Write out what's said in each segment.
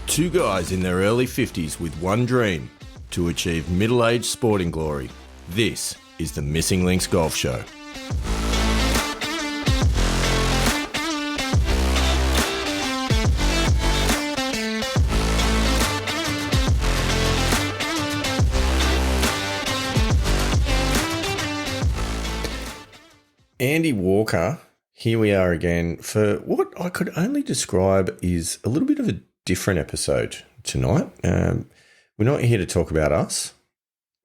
Two guys in their early 50s with one dream: to achieve middle-aged sporting glory. This is the Missing Links Golf Show. Andy Walker, here we are again for what I could only describe is a little bit of a different episode tonight. We're not here to talk about us,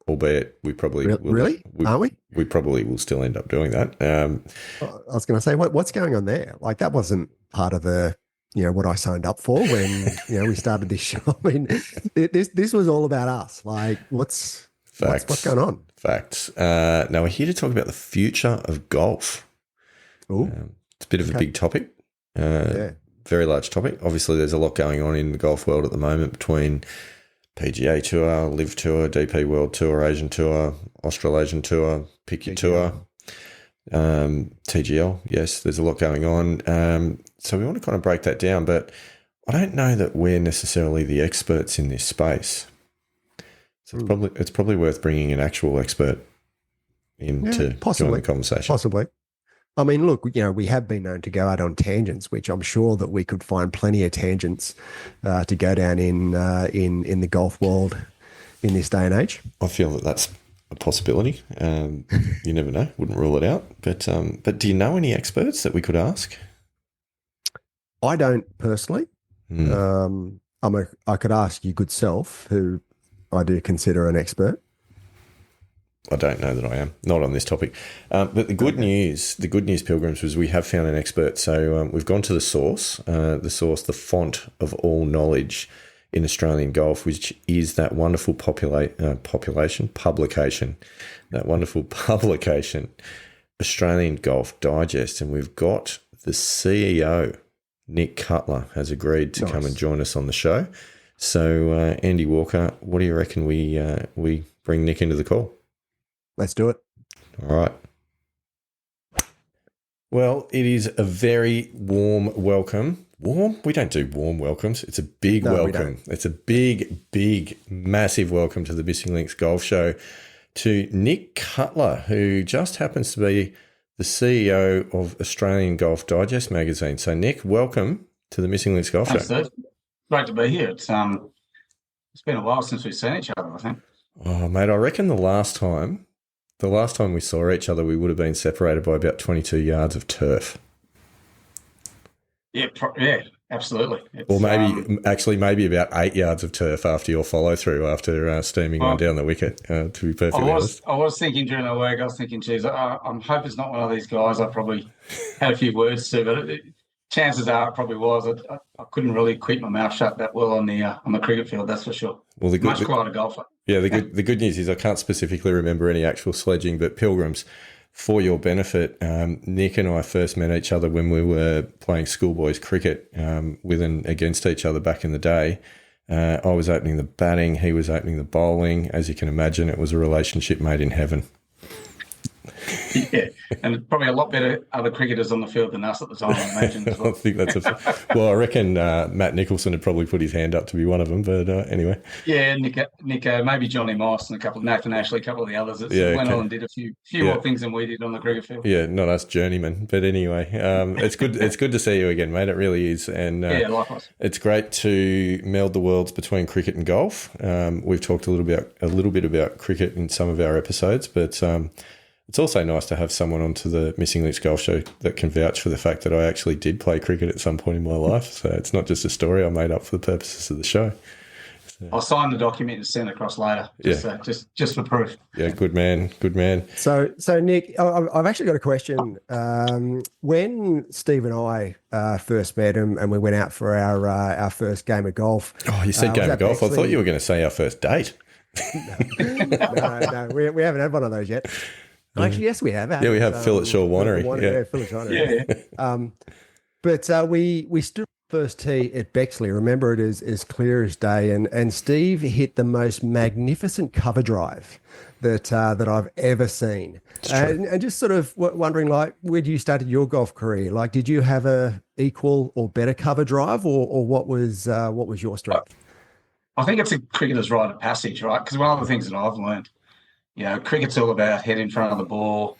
albeit we probably will. Really? Are we? We probably will still end up doing that. I was going to say, what's going on there? Like, that wasn't part of the, what I signed up for when, we started this show. I mean, this was all about us. Like, what's going on? Facts. Now we're here to talk about the future of golf. It's a bit of a big topic. Very large topic. Obviously, there's a lot going on in the golf world at the moment between PGA Tour, Liv Tour, DP World Tour, Asian Tour, Australasian Tour, pick your tour, TGL. Yes, there's a lot going on. So we want to kind of break that down, but I don't know that we're necessarily the experts in this space. So it's probably worth bringing an actual expert in to join the conversation. Possibly. I mean, look, we have been known to go out on tangents, which I'm sure that we could find plenty of tangents to go down in the golf world in this day and age. I feel that that's a possibility. You never know. Wouldn't rule it out. But do you know any experts that we could ask? I don't personally. I could ask your good self, who I do consider an expert. I don't know that I am, not on this topic. But the good news, Pilgrims, was we have found an expert. So we've gone to the source, the font of all knowledge in Australian golf, which is that wonderful publication, Australian Golf Digest. And we've got the CEO, Nick Cutler, has agreed to come and join us on the show. So, Andy Walker, what do you reckon we bring Nick into the call? Let's do it. All right. Well, it is a very warm welcome. Warm? We don't do warm welcomes. It's a big welcome. It's a big, massive welcome to the Missing Links Golf Show to Nick Cutler, who just happens to be the CEO of Australian Golf Digest magazine. So, Nick, welcome to the Missing Links Golf Show. Great to be here. It's been a while since we've seen each other, I think. Oh, mate, I reckon the last time we saw each other, we would have been separated by about 22 yards of turf. Yeah, absolutely. Or maybe about 8 yards of turf after your follow through after steaming one down the wicket. To be perfectly honest, I was thinking during the week. I was thinking, geez, I'm hoping it's not one of these guys I probably had a few words to, but chances are it probably was. I couldn't really keep my mouth shut that well on the cricket field, that's for sure. Well, much quieter golfer. Yeah, the good news is I can't specifically remember any actual sledging, but Pilgrims, for your benefit, Nick and I first met each other when we were playing schoolboys cricket with and against each other back in the day. I was opening the batting, he was opening the bowling. As you can imagine, it was a relationship made in heaven. Yeah, and probably a lot better other cricketers on the field than us at the time, I imagine. As well. I think I reckon Matt Nicholson had probably put his hand up to be one of them, but anyway. Yeah, Nico, maybe Johnny Moss and Nathan Ashley, a couple of the others that went on and did a few more things than we did on the cricket field. Yeah, not us journeymen, but anyway, it's good. It's good to see you again, mate. It really is, and likewise. It's great to meld the worlds between cricket and golf. We've talked a little bit about cricket in some of our episodes, but it's also nice to have someone onto the Missing Links Golf Show that can vouch for the fact that I actually did play cricket at some point in my life. So it's not just a story I made up for the purposes of the show. So, I'll sign the document and send it across later, just for proof. Yeah, good man. So Nick, I've actually got a question. When Steve and I first met and we went out for our first game of golf. Oh, you said game of golf? I thought you were going to say our first date. No, we haven't had one of those yet. Actually, yes, we have. Yeah, we have Phil at Shore Winery. Phil at Shore Winery. Yeah. But we stood first tee at Bexley. Remember it as clear as day. And Steve hit the most magnificent cover drive that I've ever seen. And just sort of wondering, like, where do you started your golf career? Like, did you have a equal or better cover drive, or what was your strength? I think it's a cricketer's rite of passage, right? Because one of the things that I've learned, cricket's all about head in front of the ball,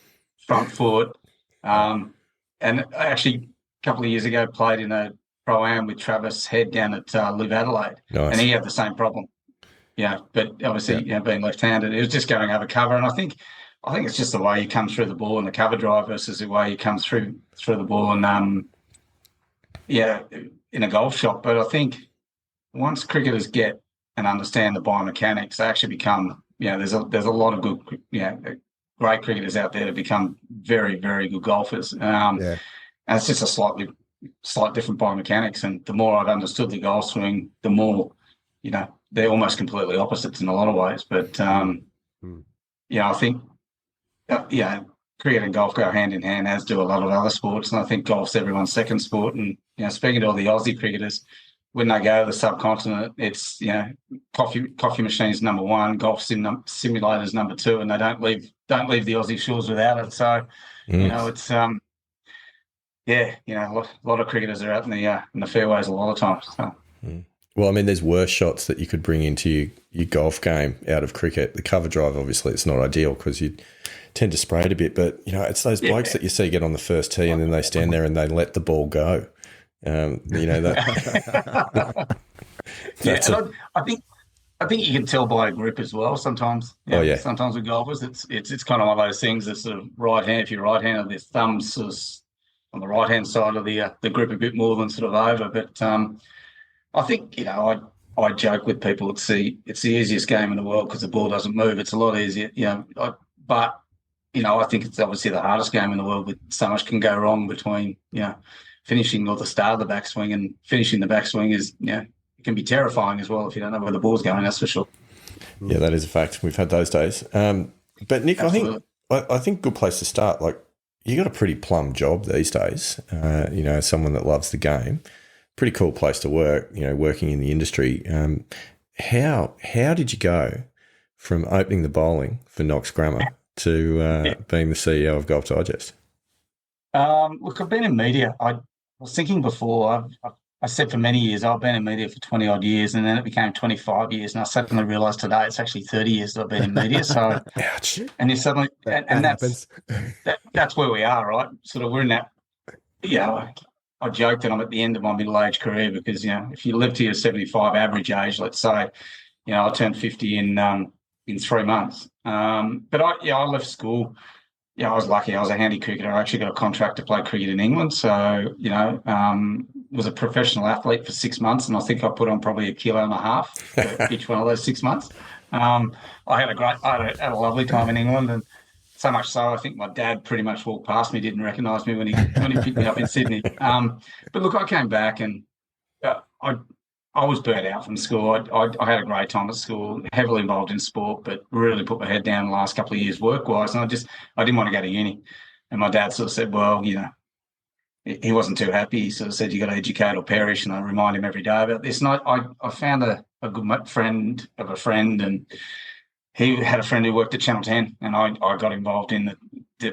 front foot. And I actually, a couple of years ago, played in a Pro-Am with Travis Head down at Liv Adelaide. Nice. And he had the same problem. But obviously, being left-handed, it was just going over cover. And I think it's just the way you come through the ball in the cover drive versus the way you come through the ball and in a golf shot. But I think once cricketers get and understand the biomechanics, they actually become, there's a lot of good, great cricketers out there to become very, very good golfers. And it's just a slight different biomechanics. And the more I've understood the golf swing, the more, they're almost completely opposites in a lot of ways. But, I think, cricket and golf go hand in hand, as do a lot of other sports. And I think golf's everyone's second sport. And, speaking to all the Aussie cricketers, when they go to the subcontinent, it's, coffee machines number one, golf simulators number two, and they don't leave the Aussie shores without it. So, it's a lot of cricketers are out in the fairways a lot of times. So. Well, I mean, there's worse shots that you could bring into your golf game out of cricket. The cover drive, obviously, it's not ideal because you tend to spray it a bit, but it's those blokes that you see get on the first tee and then they stand there and they let the ball go. That. I think you can tell by a grip as well. Sometimes, sometimes with golfers, it's kind of one of those things. That's sort of right hand. If you're right-handed, their thumbs sort of on the right-hand side of the grip a bit more than sort of over. But I think I joke with people. It's the easiest game in the world because the ball doesn't move. It's a lot easier, But I think it's obviously the hardest game in the world. With so much can go wrong between finishing or the start of the backswing and finishing the backswing is it can be terrifying as well if you don't know where the ball's going. That's for sure. Yeah, that is a fact. We've had those days. But Nick, Absolutely. I think good place to start. Like, you got a pretty plum job these days. Someone that loves the game. Pretty cool place to work. Working in the industry. How did you go from opening the bowling for Knox Grammar to being the CEO of Golf Digest? Look, I've been in media. I was thinking before. I said for many years I've been in media for 20 odd years, and then it became 25 years, and I suddenly realised today it's actually 30 years that I've been in media. So, ouch. And you suddenly, and that's where we are, right? Sort of, we're in that. I joke that I'm at the end of my middle-aged career because if you live to your 75 average age, let's say, I turned 50 in 3 months. But I left school. I was lucky. I was a handy cricketer. I actually got a contract to play cricket in England. So, was a professional athlete for 6 months, and I think I put on probably 1.5 kilos for each one of those 6 months. I had a lovely time in England, and so much so I think my dad pretty much walked past me, didn't recognise me when he picked me up in Sydney. But look, I came back and I was burnt out from school. I had a great time at school, heavily involved in sport, but really put my head down the last couple of years work-wise, and I didn't want to go to uni. And my dad sort of said, well, he wasn't too happy. He sort of said, you got to educate or perish, and I remind him every day about this. And I found a good friend of a friend, and he had a friend who worked at Channel 10, and I got involved in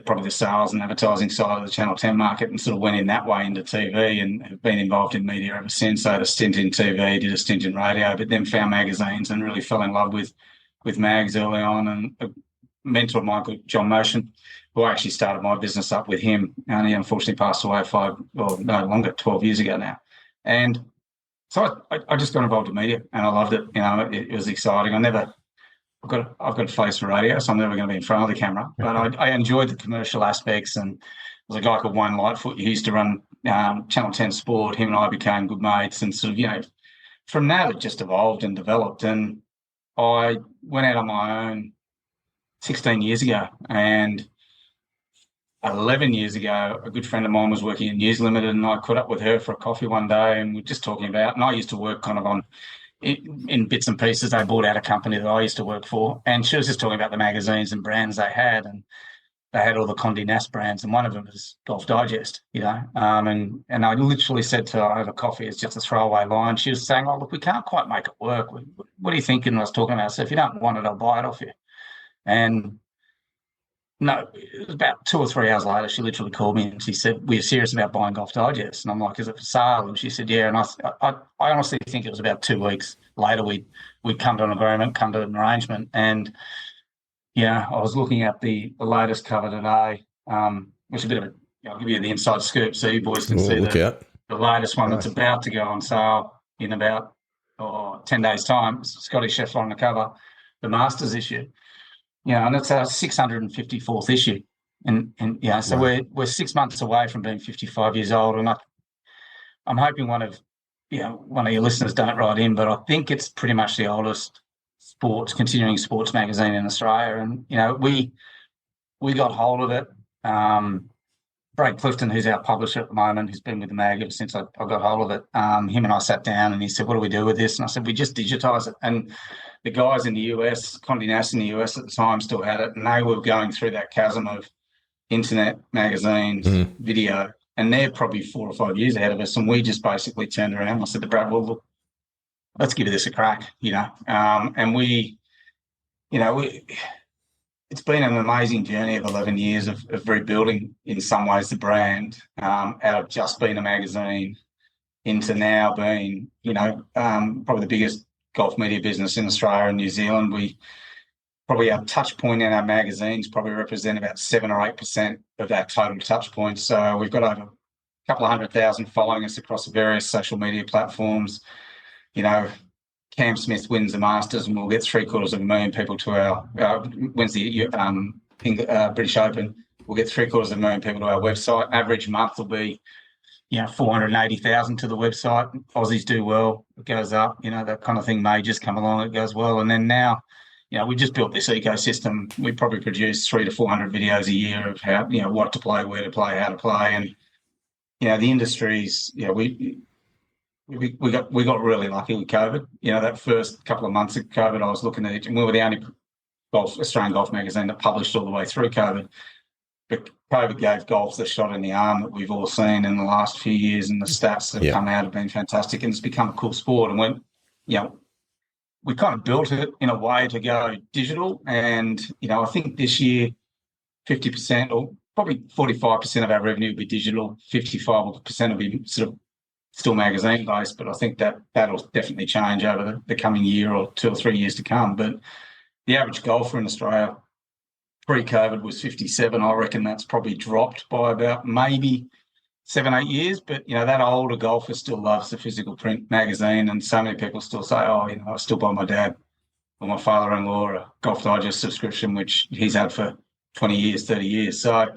probably the sales and advertising side of the Channel 10 market, and sort of went in that way into TV, and have been involved in media ever since. So I had a stint in TV, did a stint in radio, but then found magazines and really fell in love with mags early on. And a mentor of mine, John Motion, who I actually started my business up with him, and he unfortunately passed away 12 years ago now. And so I just got involved in media, and I loved it. It was exciting. I've got a face for radio, so I'm never going to be in front of the camera. But I enjoyed the commercial aspects, and there was a guy called Wayne Lightfoot. He used to run Channel 10 Sport. Him and I became good mates, and sort of, from that it just evolved and developed. And I went out on my own 16 years ago, and 11 years ago, a good friend of mine was working at News Limited, and I caught up with her for a coffee one day, and we were just talking about, and I used to work kind of on in bits and pieces. They bought out a company that I used to work for, and she was just talking about the magazines and brands they had. And they had all the Condé Nast brands, and one of them was Golf Digest, you know. And I literally said to her over coffee, it's just a throwaway line. She was saying, "Oh, look, we can't quite make it work. What are you thinking?" And I was talking about, so if you don't want it, I'll buy it off you. And no, it was about 2 or 3 hours later, she literally called me and she said, "We're serious about buying Golf Digest." And I'm like, "Is it for sale?" And she said, "Yeah." And I honestly think it was about 2 weeks later we'd come to an agreement, come to an arrangement. And yeah, I was looking at the latest cover today, which is a bit of a, I'll give you the inside scoop so you boys can see the latest one that's about to go on sale in about 10 days' time. Scotty Chef on the cover, the Masters issue. Yeah, and it's our 654th issue. And yeah, so we're 6 months away from being 55 years old. And I'm hoping one of your listeners don't write in, but I think it's pretty much the oldest continuing sports magazine in Australia. And, you know, we got hold of it. Brad Clifton, who's our publisher at the moment, who's been with the mag ever since I got hold of it, him and I sat down and he said, "What do we do with this?" And I said, "We just digitise it." And the guys in the US, Condé Nast in the US at the time still had it, and they were going through that chasm of internet, magazines, video, and they're probably 4 or 5 years ahead of us. And we just basically turned around. I said to Brad, "Well, look, let's give this a crack," you know. And it's been an amazing journey of 11 years of rebuilding, in some ways, the brand out of just being a magazine into now being, probably the biggest golf media business in Australia and New Zealand. Our touch point in our magazines probably represent about 7 or 8% of our total touch points. So we've got over a couple of 100,000 following us across the various social media platforms. You know, Cam Smith wins the Masters and we'll get 750,000 people to our wins the British Open. We'll get 750,000 people to our website. Average month will be 480,000 to the website. Aussies do well, it goes up, that kind of thing. Majors come along, it goes well. And then now, we just built this ecosystem. We probably produce 300 to 400 videos a year of how, what to play, where to play, how to play. And, the industries, we got really lucky with COVID. That first couple of months of COVID, I was looking at it, and we were the only Australian golf magazine that published all the way through COVID. But COVID gave golf the shot in the arm that we've all seen in the last few years, and the stats that have come out have been fantastic, and it's become a cool sport. And when, we kind of built it in a way to go digital. And, I think this year, 50% or probably 45% of our revenue will be digital, 55% will be sort of still magazine based, but I think that'll definitely change over the coming year or 2 or 3 years to come. But the average golfer in Australia pre-COVID was 57. I reckon that's probably dropped by about maybe 7, 8 years. But, that older golfer still loves the physical print magazine. And so many people still say, I still buy my dad or my father-in-law a Golf Digest subscription, which he's had for 20 years, 30 years. So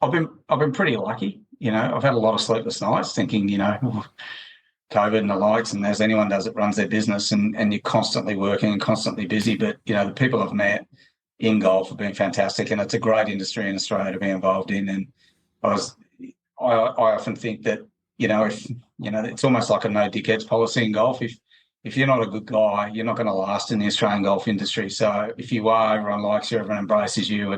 I've been pretty lucky. I've had a lot of sleepless nights thinking, COVID and the likes, and as anyone does, it runs their business and you're constantly working and constantly busy. But, the people I've met in golf have been fantastic, and it's a great industry in Australia to be involved in. And I often think that, it's almost like a no dickheads policy in golf. If you're not a good guy, you're not going to last in the Australian golf industry. So if you are, everyone likes you, everyone embraces you.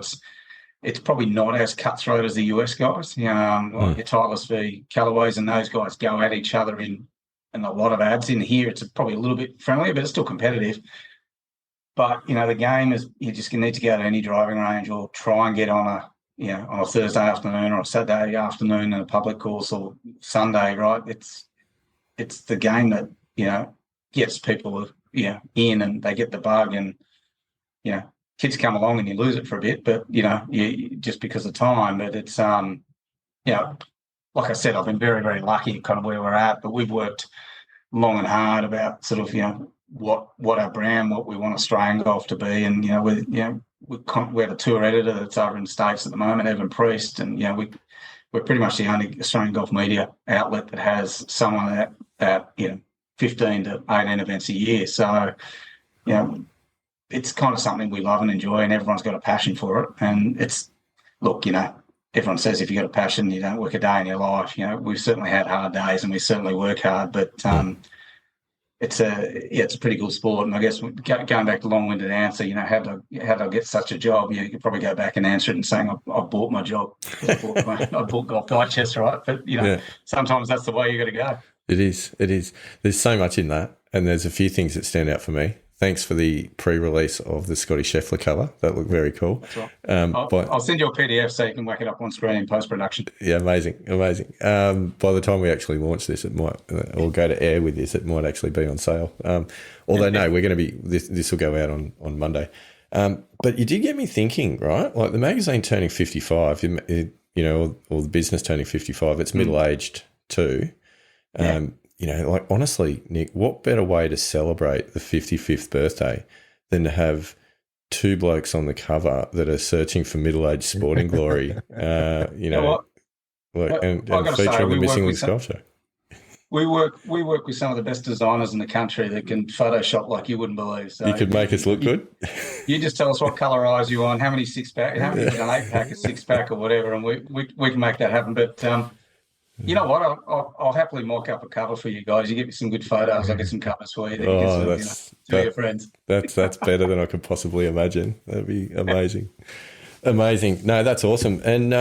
It's probably not as cutthroat as the US guys. Like your Titleist v. Callaways and those guys go at each other in a lot of ads. In here, it's probably a little bit friendlier, but it's still competitive. But, the game is, you just need to go to any driving range or try and get on a Thursday afternoon or a Saturday afternoon in a public course or Sunday, right? It's the game that, gets people, in, and they get the bug, and, kids come along and you lose it for a bit, but, you just because of time. But it's, like I said, I've been very, very lucky kind of where we're at, but we've worked long and hard about sort of, what our brand, what we want Australian golf to be. And, we have a tour editor that's over in the States at the moment, Evan Priest, and, we're pretty much the only Australian golf media outlet that has someone at 15 to 18 events a year. So, it's kind of something we love and enjoy, and everyone's got a passion for it. And everyone says if you've got a passion, you don't work a day in your life. We've certainly had hard days and we certainly work hard, but it's a pretty cool sport. And I guess going back to long-winded answer, how do I get such a job? You could probably go back and answer it and saying, I bought my job. I bought Golf Digest, right? But, sometimes that's the way you got to go. It is. There's so much in that. And there's a few things that stand out for me. Thanks for the pre-release of the Scotty Scheffler cover. That looked very cool. That's right. I'll send you a PDF so you can whack it up on screen in post-production. Yeah, amazing. By the time we actually launch this, it might, or go to air with this, it might actually be on sale. Although, no, we're going to be, this will go out on Monday. But you did get me thinking, right? Like the magazine turning 55, or the business turning 55, it's middle-aged too. Like honestly, Nick, what better way to celebrate the 55th birthday than to have two blokes on the cover that are searching for middle-aged sporting glory, and featuring the Missing Links Golf Show. We work with some of the best designers in the country that can Photoshop like you wouldn't believe. So you could make us look good. You just tell us what colour eyes you want, how many 6-pack, how many an 8-pack, a 6-pack, or whatever, and we can make that happen. But you know what? I'll happily mock up a cover for you guys. You get me some good photos. I'll get some covers for you. To your friends. That's better than I could possibly imagine. That'd be amazing. Amazing. No, that's awesome. And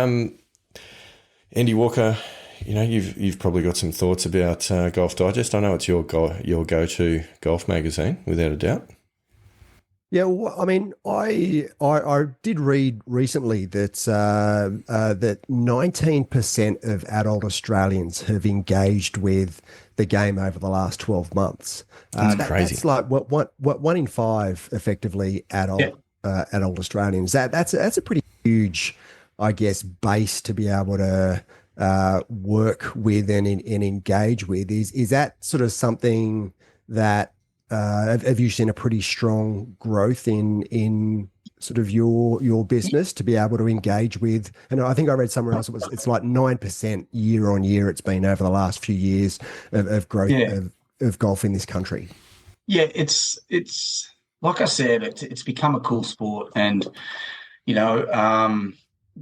Andy Walker, you've probably got some thoughts about Golf Digest. I know it's your go-to golf magazine, without a doubt. Yeah, well, I mean, I did read recently that that 19% of adult Australians have engaged with the game over the last 12 months. That's crazy. That's like what 1 in 5 effectively adult Australians. That's a pretty huge, I guess, base to be able to work with and engage with. Is that sort of something that have you seen a pretty strong growth in sort of your business to be able to engage with? And I think I read somewhere else it's like 9% year on year it's been over the last few years of growth of golf in this country. Yeah, it's like I said, it's become a cool sport, and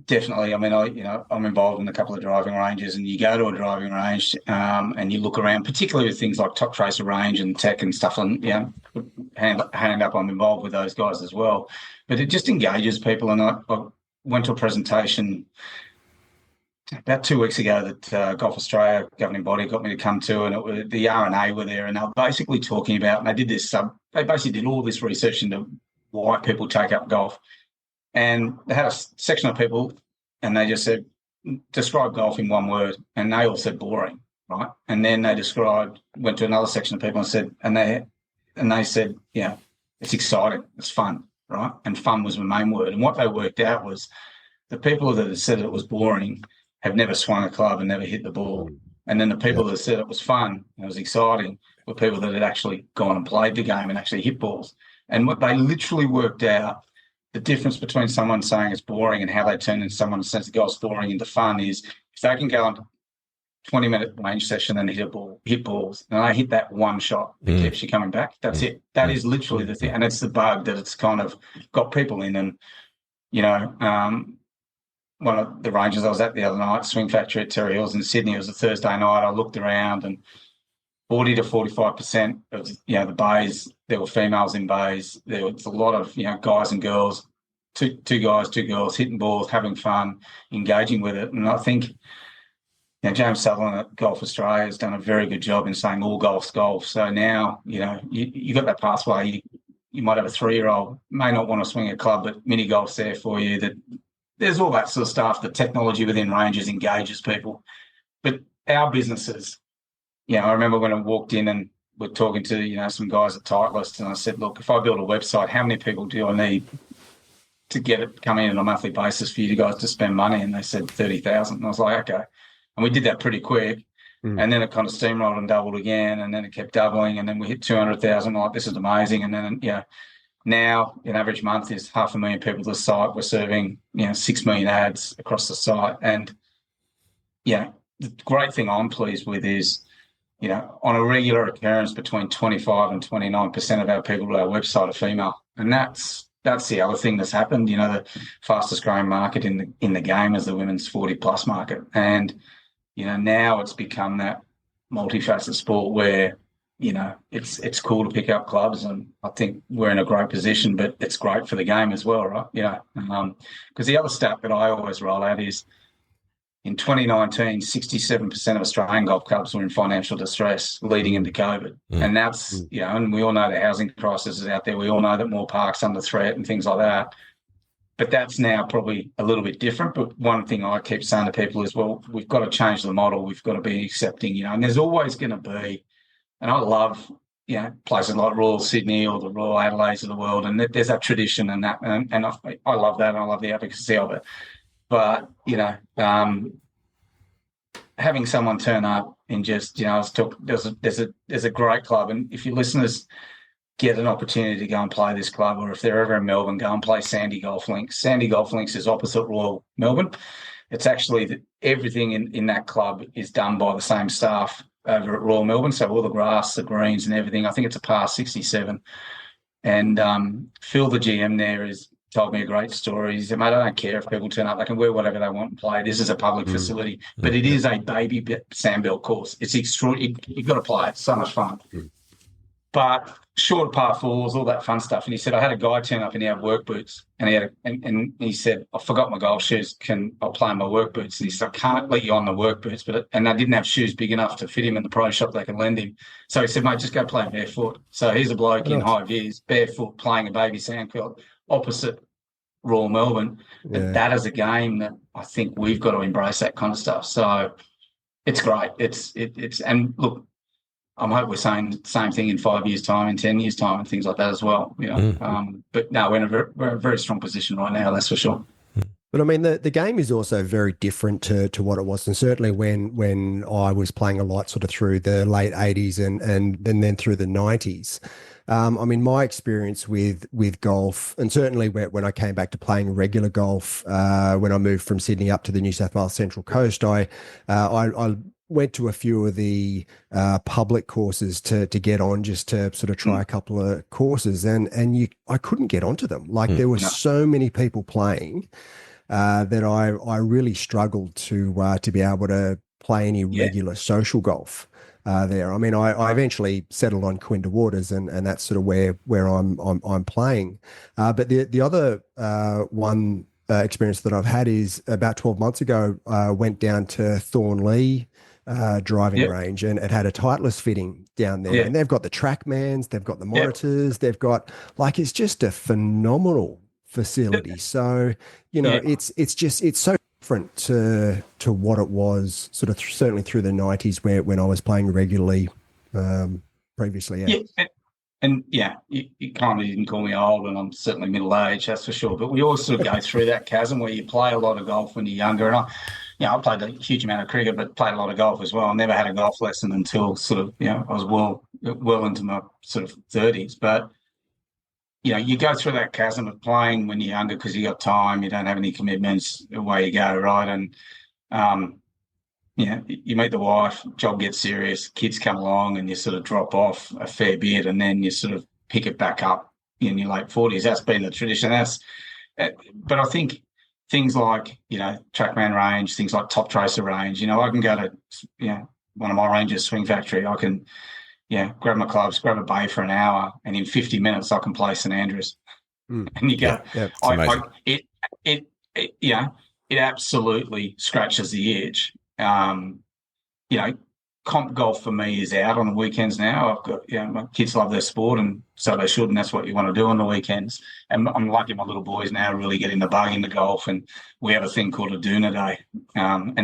definitely. I mean, I'm involved in a couple of driving ranges, and you go to a driving range and you look around, particularly with things like Top Tracer range and tech and stuff. And hand up, I'm involved with those guys as well. But it just engages people. And I went to a presentation about 2 weeks ago that Golf Australia governing body got me to come to, and it was, the R&A were there, and they were basically talking about. And they did this. They basically did all this research into why people take up golf. And they had a section of people, and they just said, describe golf in one word. And they all said boring, right? And then they went to another section of people and said, and they said, it's exciting, it's fun, right? And fun was the main word. And what they worked out was the people that had said it was boring have never swung a club and never hit the ball. And then the people that said it was fun and it was exciting were people that had actually gone and played the game and actually hit balls. And what they literally worked out, the difference between someone saying it's boring and how they turn into someone who says the golf's boring into fun is if they can go on a 20-minute range session and hit balls, and I hit that one shot that keeps you coming back. That's it. That is literally the thing. And it's the bug that it's kind of got people in. And, one of the ranges I was at the other night, Swing Factory at Terry Hills in Sydney, it was a Thursday night. I looked around and 40 to 45% of the bays, there were females in bays. There was a lot of guys and girls, two guys, two girls hitting balls, having fun, engaging with it. And I think James Sutherland at Golf Australia has done a very good job in saying all golf's golf. So now you got that pathway. You might have a 3-year-old may not want to swing a club, but mini golf's there for you. That there's all that sort of stuff. The technology within ranges engages people, but our businesses. I remember when I walked in and we're talking to, some guys at Titleist, and I said, look, if I build a website, how many people do I need to get it coming in on a monthly basis for you guys to spend money? And they said 30,000. And I was like, okay. And we did that pretty quick. And then it kind of steamrolled and doubled again. And then it kept doubling. And then we hit 200,000. Like, this is amazing. And then, now an average month is 500,000 people to the site. We're serving, 6 million ads across the site. And, the great thing I'm pleased with is, on a regular occurrence, between 25 and 29% of our people to our website are female. And that's the other thing that's happened. The fastest growing market in the game is the women's 40+ market. And, now it's become that multifaceted sport where, it's cool to pick up clubs, and I think we're in a great position, but it's great for the game as well, right? Because the other stat that I always roll out is in 2019, 67% of Australian golf clubs were in financial distress leading into COVID. And that's, and we all know the housing crisis is out there. We all know that more parks under threat and things like that. But that's now probably a little bit different. But one thing I keep saying to people is, well, we've got to change the model. We've got to be accepting, and there's always going to be, and I love, places like Royal Sydney or the Royal Adelaides of the world, and there's that tradition and that, and I love that, and I love the advocacy of it. But, having someone turn up and just, there's a great club, and if your listeners get an opportunity to go and play this club, or if they're ever in Melbourne, go and play Sandy Golf Links. Sandy Golf Links is opposite Royal Melbourne. It's actually everything in that club is done by the same staff over at Royal Melbourne. So all the grass, the greens and everything. I think it's a par 67. And Phil, the GM there, has told me a great story. He said, mate, I don't care if people turn up. They can wear whatever they want and play. This is a public facility. But it is a baby sandbelt course. It's extraordinary. You've got to play it. It's so much fun. But short par fours, all that fun stuff. And he said, I had a guy turn up and he had work boots, and he had and he said, I forgot my golf shoes. I'll play in my work boots? And he said, I can't let you on the work boots, and they didn't have shoes big enough to fit him in the pro shop they can lend him. So he said, mate, just go play barefoot. So here's a bloke in high vis, barefoot, playing a baby sandpit opposite Royal Melbourne. But that is a game that I think we've got to embrace, that kind of stuff. So it's great. It's and look, I hope we're saying the same thing in 5 years' time, in 10 years' time, and things like that as well. But no, we're in a very strong position right now, that's for sure. But I mean, the game is also very different to what it was, and certainly when I was playing a lot, sort of through the late 80s and then through the 90s. I mean, my experience with golf, and certainly when I came back to playing regular golf, when I moved from Sydney up to the New South Wales Central Coast, I went to a few of the public courses to get on, just to sort of try a couple of courses, and I couldn't get onto them. Like there were so many people playing that I really struggled to be able to play any regular social golf there. I mean, I eventually settled on Quinta Waters, and that's sort of where I'm playing. But the other one experience that I've had is about 12 months ago. Went down to Thornlea driving range, and it had a Titleist fitting down there, and they've got the TrackMans, they've got the monitors, they've got, like, it's just a phenomenal facility. So it's so different to what it was sort of certainly through the 90s when I was playing regularly previously. And you kind of didn't call me old, and I'm certainly middle-aged, that's for sure. But we all sort of go through that chasm where you play a lot of golf when you're younger. And I played a huge amount of cricket, but played a lot of golf as well. I never had a golf lesson until sort of, I was well into my sort of 30s. But, you go through that chasm of playing when you're younger because you got time, you don't have any commitments, away you go, right? And, you meet the wife, job gets serious, kids come along, and you sort of drop off a fair bit, and then you sort of pick it back up in your late 40s. That's been the tradition. But I think things like, TrackMan range, things like Top Tracer range, I can go to, one of my ranges, Swing Factory. I can, grab my clubs, grab a bay for an hour, and in 50 minutes I can play St Andrews. And you go, it absolutely scratches the itch. Comp golf for me is out on the weekends now. I've got, my kids love their sport, and so they should, and that's what you want to do on the weekends. And I'm lucky my little boys now really getting the bug into golf, and we have a thing called a doona day. And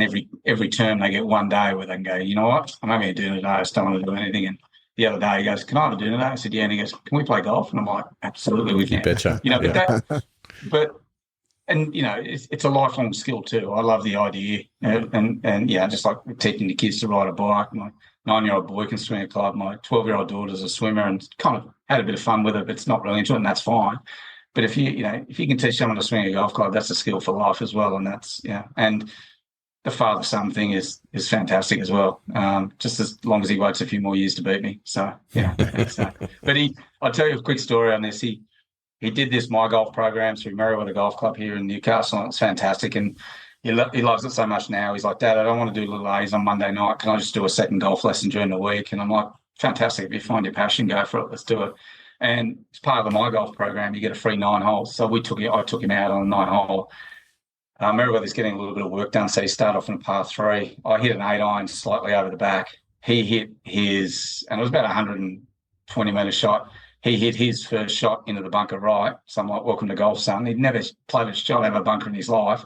every term they get one day where they can go, you know what, I'm having a doona day, I just don't want to do anything. And the other day he goes, can I have a doona day? I said, yeah. And he goes, can we play golf? And I'm like, absolutely we can. You betcha. It's a lifelong skill too. I love the idea, and just like teaching the kids to ride a bike. My 9-year-old boy can swing a club. My 12-year-old daughter's a swimmer, and kind of had a bit of fun with it, but it's not really into it, and that's fine. But if you can teach someone to swing a golf club, that's a skill for life as well, and that's And the father-son thing is fantastic as well. Just as long as he waits a few more years to beat me. So but I'll tell you a quick story on this. He did this My Golf program through Merriweather Golf Club here in Newcastle, and it's fantastic. And he loves it so much now. He's like, Dad, I don't want to do little A's on Monday night. Can I just do a second golf lesson during the week? And I'm like, fantastic. If you find your passion, go for it. Let's do it. And as part of the My Golf program, you get a free 9 holes. So I took him out on a 9-hole. Everybody's getting a little bit of work done, so he started off in a par 3. I hit an 8-iron slightly over the back. He hit his, and it was about a 120-metre shot. He hit his first shot into the bunker right. So I'm like, welcome to golf, son. He'd never played a shot out of a bunker in his life.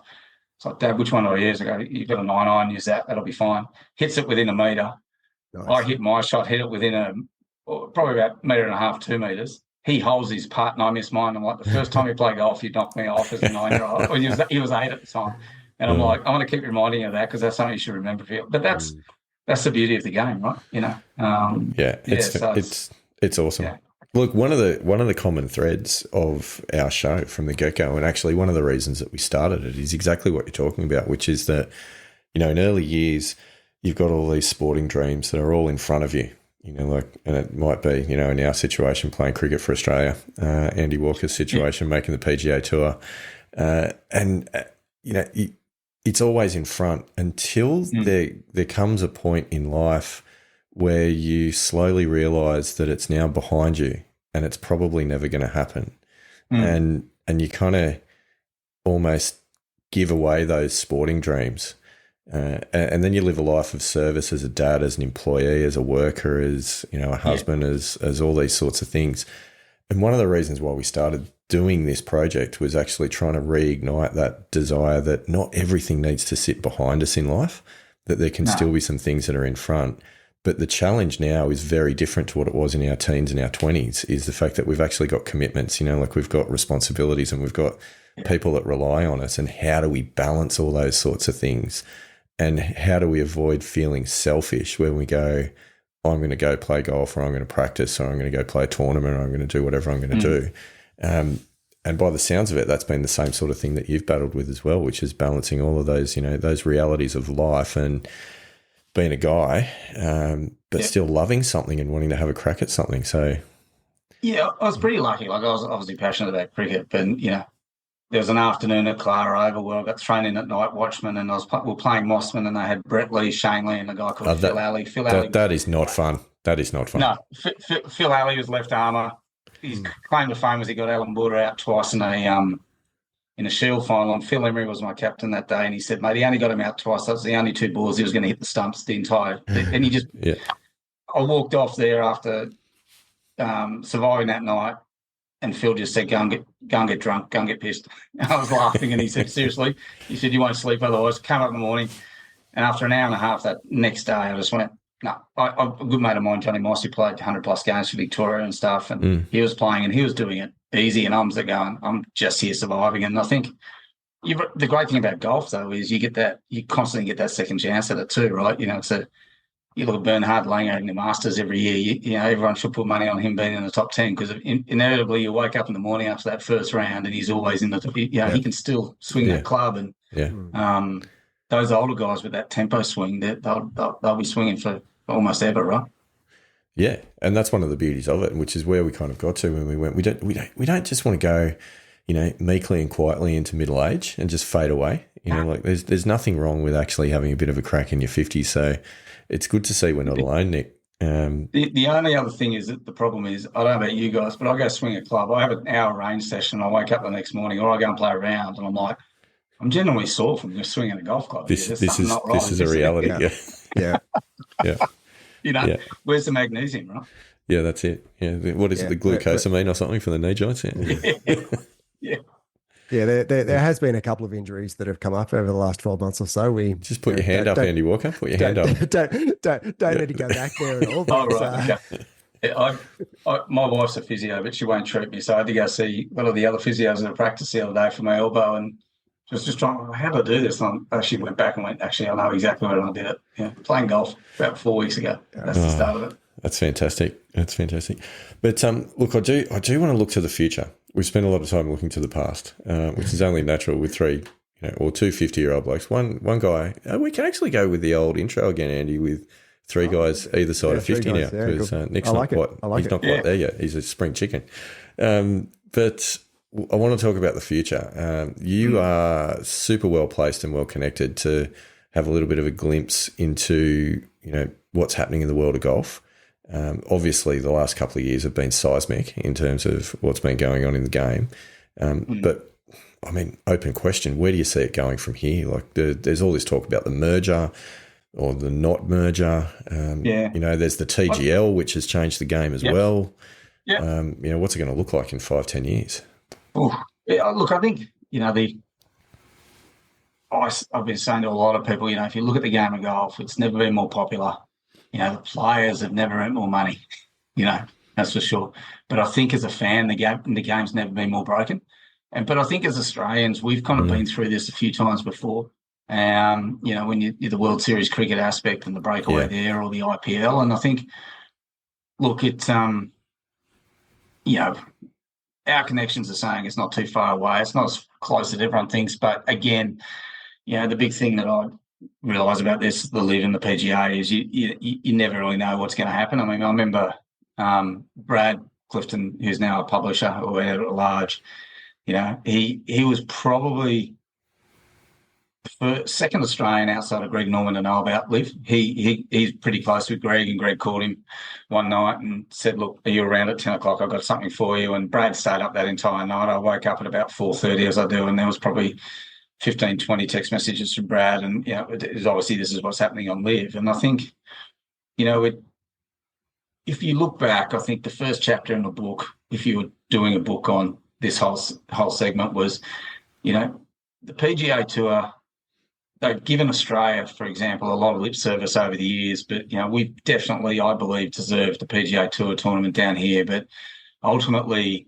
It's like, Dad, which one do I use? I go, you've got a 9-iron, use that. That'll be fine. Hits it within a metre. Nice. I hit my shot, hit it within probably about 1.5 metres, 2 metres. He holds his putt and I miss mine. I'm like, the first time you play golf, you knocked me off as a 9-year-old. Well, he was 8 at the time. And I'm like, I want to keep reminding you of that because that's something you should remember. But that's the beauty of the game, right? You know? It's awesome. Yeah. Look, one of the common threads of our show from the get-go, and actually one of the reasons that we started it, is exactly what you're talking about, which is that, you know, in early years, you've got all these sporting dreams that are all in front of you. You know, like, and it might be, you know, in our situation, playing cricket for Australia, Andy Walker's situation, making the PGA Tour, you know, it's always in front until there comes a point in life where you slowly realise that it's now behind you and it's probably never going to happen, and you kind of almost give away those sporting dreams. And then you live a life of service as a dad, as an employee, as a worker, as, you know, a husband, as all these sorts of things. And one of the reasons why we started doing this project was actually trying to reignite that desire that not everything needs to sit behind us in life, that there can still be some things that are in front. But the challenge now is very different to what it was in our teens and our 20s, is the fact that we've actually got commitments, you know, like we've got responsibilities and we've got people that rely on us. And how do we balance all those sorts of things? And how do we avoid feeling selfish when we go, I'm going to go play golf, or I'm going to practice, or I'm going to go play a tournament, or I'm going to do whatever I'm going to do. And by the sounds of it, that's been the same sort of thing that you've battled with as well, which is balancing all of those, you know, those realities of life and being a guy, but still loving something and wanting to have a crack at something. So, yeah, I was pretty lucky. Like, I was obviously passionate about cricket, but, you know, there was an afternoon at Clara Oval where I got thrown in at night watchman, and we were playing Mossman, and they had Brett Lee, Shane Lee, and a guy called Phil Alley. That is not fun. That is not fun. No, Phil Alley was left armour. His claim to fame was he got Alan Border out twice in a Shield final, and Phil Emery was my captain that day, and he said, mate, he only got him out twice. That was the only 2 balls he was going to hit the stumps the entire. And he just, I walked off there after surviving that night, and Phil just said, go and get drunk, go and get pissed. And I was laughing, and he said, seriously? He said, you won't sleep otherwise. Come up in the morning, and after an hour and a half that next day, I just went, no. A good mate of mine, Johnny Moss, who played 100-plus games for Victoria and stuff, and he was playing, and he was doing it easy, and I'm there going, I'm just here surviving. And I think the great thing about golf, though, is you constantly get that second chance at it too, right? You know, you look at Bernhard Langer in the Masters every year. You know, everyone should put money on him being in the top 10, because inevitably you wake up in the morning after that first round and he's always in the. You know, he can still swing that club, and those older guys with that tempo swing, they'll be swinging for almost ever, right? Yeah, and that's one of the beauties of it, which is where we kind of got to when we went. We don't just want to go, you know, meekly and quietly into middle age and just fade away. You know, like there's nothing wrong with actually having a bit of a crack in your 50s. So it's good to see we're not alone, Nick. The only other thing is that the problem is, I don't know about you guys, but I go swing a club. I have an hour range session. I wake up the next morning, or I go and play a round, and I'm like, I'm genuinely sore from just swinging a golf club. This is a reality. Yeah. You know, where's the magnesium, right? Yeah, that's it. Yeah, what is it, the glucosamine or something for the knee joints? Yeah, there has been a couple of injuries that have come up over the last 12 months or so. We just put your hand up, Andy Walker. Put your hand up. Don't need to go back there at all. Right. Okay. My wife's a physio, but she won't treat me, so I had to go see one of the other physios in a practice the other day for my elbow, and she was just trying, how do I do this? And I actually went back and went, actually, I know exactly where I did it. Yeah, playing golf about 4 weeks ago. That's the start of it. That's fantastic. That's fantastic. But look, I do want to look to the future. We've spent a lot of time looking to the past, which is only natural with three, you know, or two 50-year-old blokes. One guy. We can actually go with the old intro again, Andy, with three guys either side of 50 now, because Nick's not quite. He's not quite there yet. He's a spring chicken. But I want to talk about the future. You are super well placed and well connected to have a little bit of a glimpse into, you know, what's happening in the world of golf. Obviously, the last couple of years have been seismic in terms of what's been going on in the game. But, I mean, open question, where do you see it going from here? Like, there's all this talk about the merger or the not merger. You know, there's the TGL, which has changed the game as well. Yeah. You know, what's it going to look like in 5-10 years? Look, I think, you know, I've been saying to a lot of people, you know, if you look at the game of golf, it's never been more popular. You know, the players have never earned more money, you know, that's for sure. But I think as a fan, the game's never been more broken. But I think as Australians, we've kind of been through this a few times before. You know, when you the World Series cricket aspect and the breakaway there, or the IPL. And I think, look, it's, you know, our connections are saying it's not too far away. It's not as close as everyone thinks. But again, you know, the big thing that I realise about this, the Liv and the PGA, is you never really know what's going to happen. I mean, I remember Brad Clifton, who's now a publisher or editor at large, you know, he was probably the second Australian outside of Greg Norman to know about Liv. He's pretty close with Greg, and Greg called him one night and said, "Look, are you around at 10 o'clock? I've got something for you." And Brad stayed up that entire night. I woke up at about 4:30, as I do, and there was probably 15, 20 text messages from Brad. And, you know, it was obviously this is what's happening on Liv. And I think, you know, if you look back, I think the first chapter in the book, if you were doing a book on this whole segment, was, you know, the PGA Tour, they've given Australia, for example, a lot of lip service over the years, but, you know, we've definitely, I believe, deserved the PGA Tour tournament down here. But ultimately,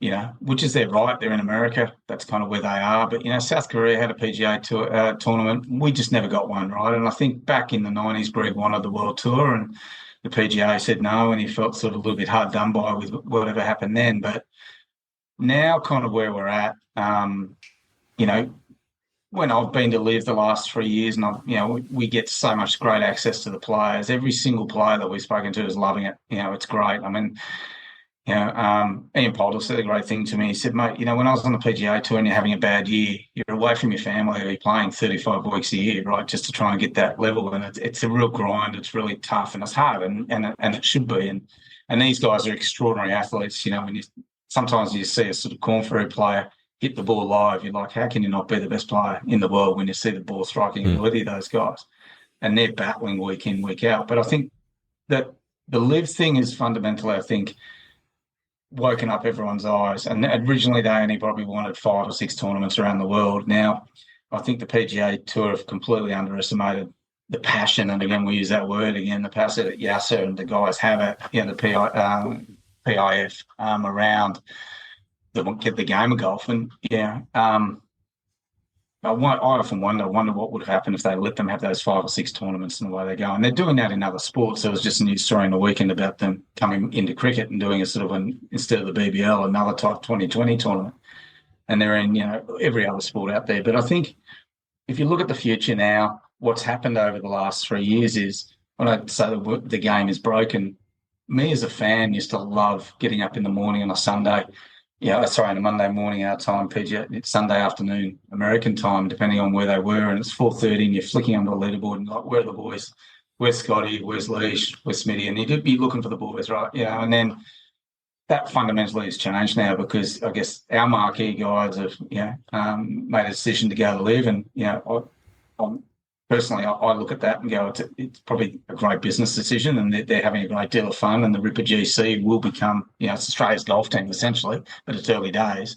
you know, which is their right, they're in America, that's kind of where they are. But, you know, South Korea had a PGA Tour tournament. We just never got one, right? And I think back in the 90s, Greg wanted the World Tour, and the PGA said no, and he felt sort of a little bit hard done by with whatever happened then. But now kind of where we're at, you know, when I've been to Liv the last 3 years, and you know, we get so much great access to the players. Every single player that we've spoken to is loving it. You know, it's great. I mean, you know, Ian Poulter said a great thing to me. He said, "Mate, you know, when I was on the PGA Tour and you're having a bad year, you're away from your family, you're playing 35 weeks a year, right, just to try and get that level. And it's a real grind. It's really tough, and it's hard, and it should be. And these guys are extraordinary athletes. You know, when sometimes you see a sort of corn ferry player hit the ball live, you're like, how can you not be the best player in the world when you see the ball striking ability of those guys? And they're battling week in, week out. But I think that the Liv thing is fundamentally, I think, woken up everyone's eyes. And originally they only probably wanted 5 or 6 tournaments around the world. Now, I think the PGA Tour have completely underestimated the passion, and again, we use that word again, the passion that Yasser and the guys have at, you know, the PIF around the game of golf. And yeah, I often wonder what would have happened if they let them have those 5 or 6 tournaments in the way they go. And they're doing that in other sports. There was just a news story in the weekend about them coming into cricket and doing a sort of instead of the BBL, another type 2020 tournament. And they're in, you know, every other sport out there. But I think if you look at the future now, what's happened over the last 3 years is, when I say the game is broken, me as a fan used to love getting up in the morning on a Sunday. Yeah, sorry, on a Monday morning our time, it's Sunday afternoon American time, depending on where they were, and it's 4:30, and you're flicking onto the leaderboard and like, where are the boys? Where's Scotty? Where's Leash? Where's Smitty? And you'd be looking for the boys, right? You know, and then that fundamentally has changed now, because I guess our marquee guys have, you know, made a decision to go to Liv, and you know, personally, I look at that and go, it's probably a great business decision, and they're having a great deal of fun. And the Ripper GC will become, you know, it's Australia's golf team essentially, but it's early days.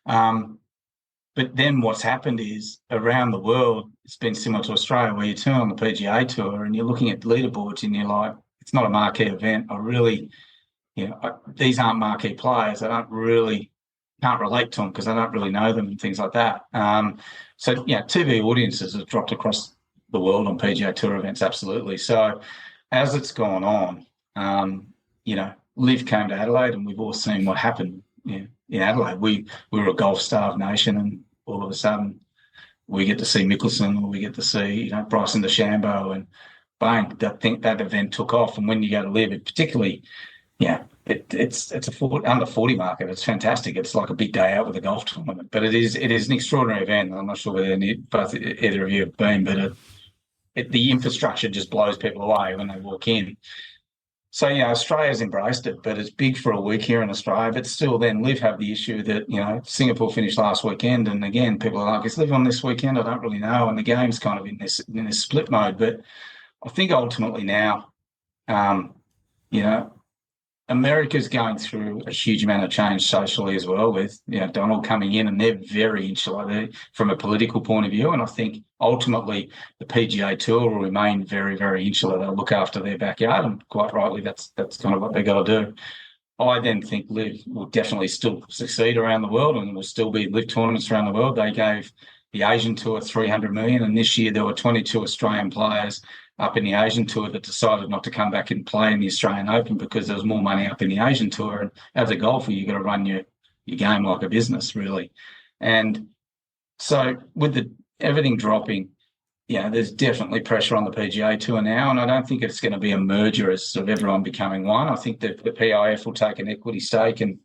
But then what's happened is, around the world, it's been similar to Australia, where you turn on the PGA Tour and you're looking at leaderboards and you're like, it's not a marquee event. You know, these aren't marquee players. Can't relate to them because I don't really know them and things like that. So, yeah, TV audiences have dropped across the world on PGA Tour events, absolutely. So as it's gone on, you know, Liv came to Adelaide, and we've all seen what happened, you know, in Adelaide. We were a golf-starved nation, and all of a sudden we get to see Mickelson, or we get to see, you know, Bryson DeChambeau, and bang, I think that event took off. And when you go to Liv, it particularly, yeah, it's a under 40 market. It's fantastic. It's like a big day out with a golf tournament. But it is an extraordinary event. I'm not sure whether either of you have been, but the infrastructure just blows people away when they walk in. So, Australia's embraced it, but it's big for a week here in Australia. But still, then Liv have the issue that, Singapore finished last weekend. And again, people are like, is Liv on this weekend? I don't really know. And the game's kind of in this split mode. But I think ultimately now, America's going through a huge amount of change socially as well with, Donald coming in, and they're very insular from a political point of view. And I think ultimately the PGA Tour will remain very, very insular. They'll look after their backyard, and quite rightly, that's kind of what they've got to do. I then think Liv will definitely still succeed around the world, and will still be Liv tournaments around the world. They gave the Asian Tour $300 million, and this year there were 22 Australian players up in the Asian Tour that decided not to come back and play in the Australian Open because there was more money up in the Asian Tour. And as a golfer, you've got to run your game like a business, really. And so with everything dropping, there's definitely pressure on the PGA Tour now, and I don't think it's going to be a merger as sort of everyone becoming one. I think that the PIF will take an equity stake, and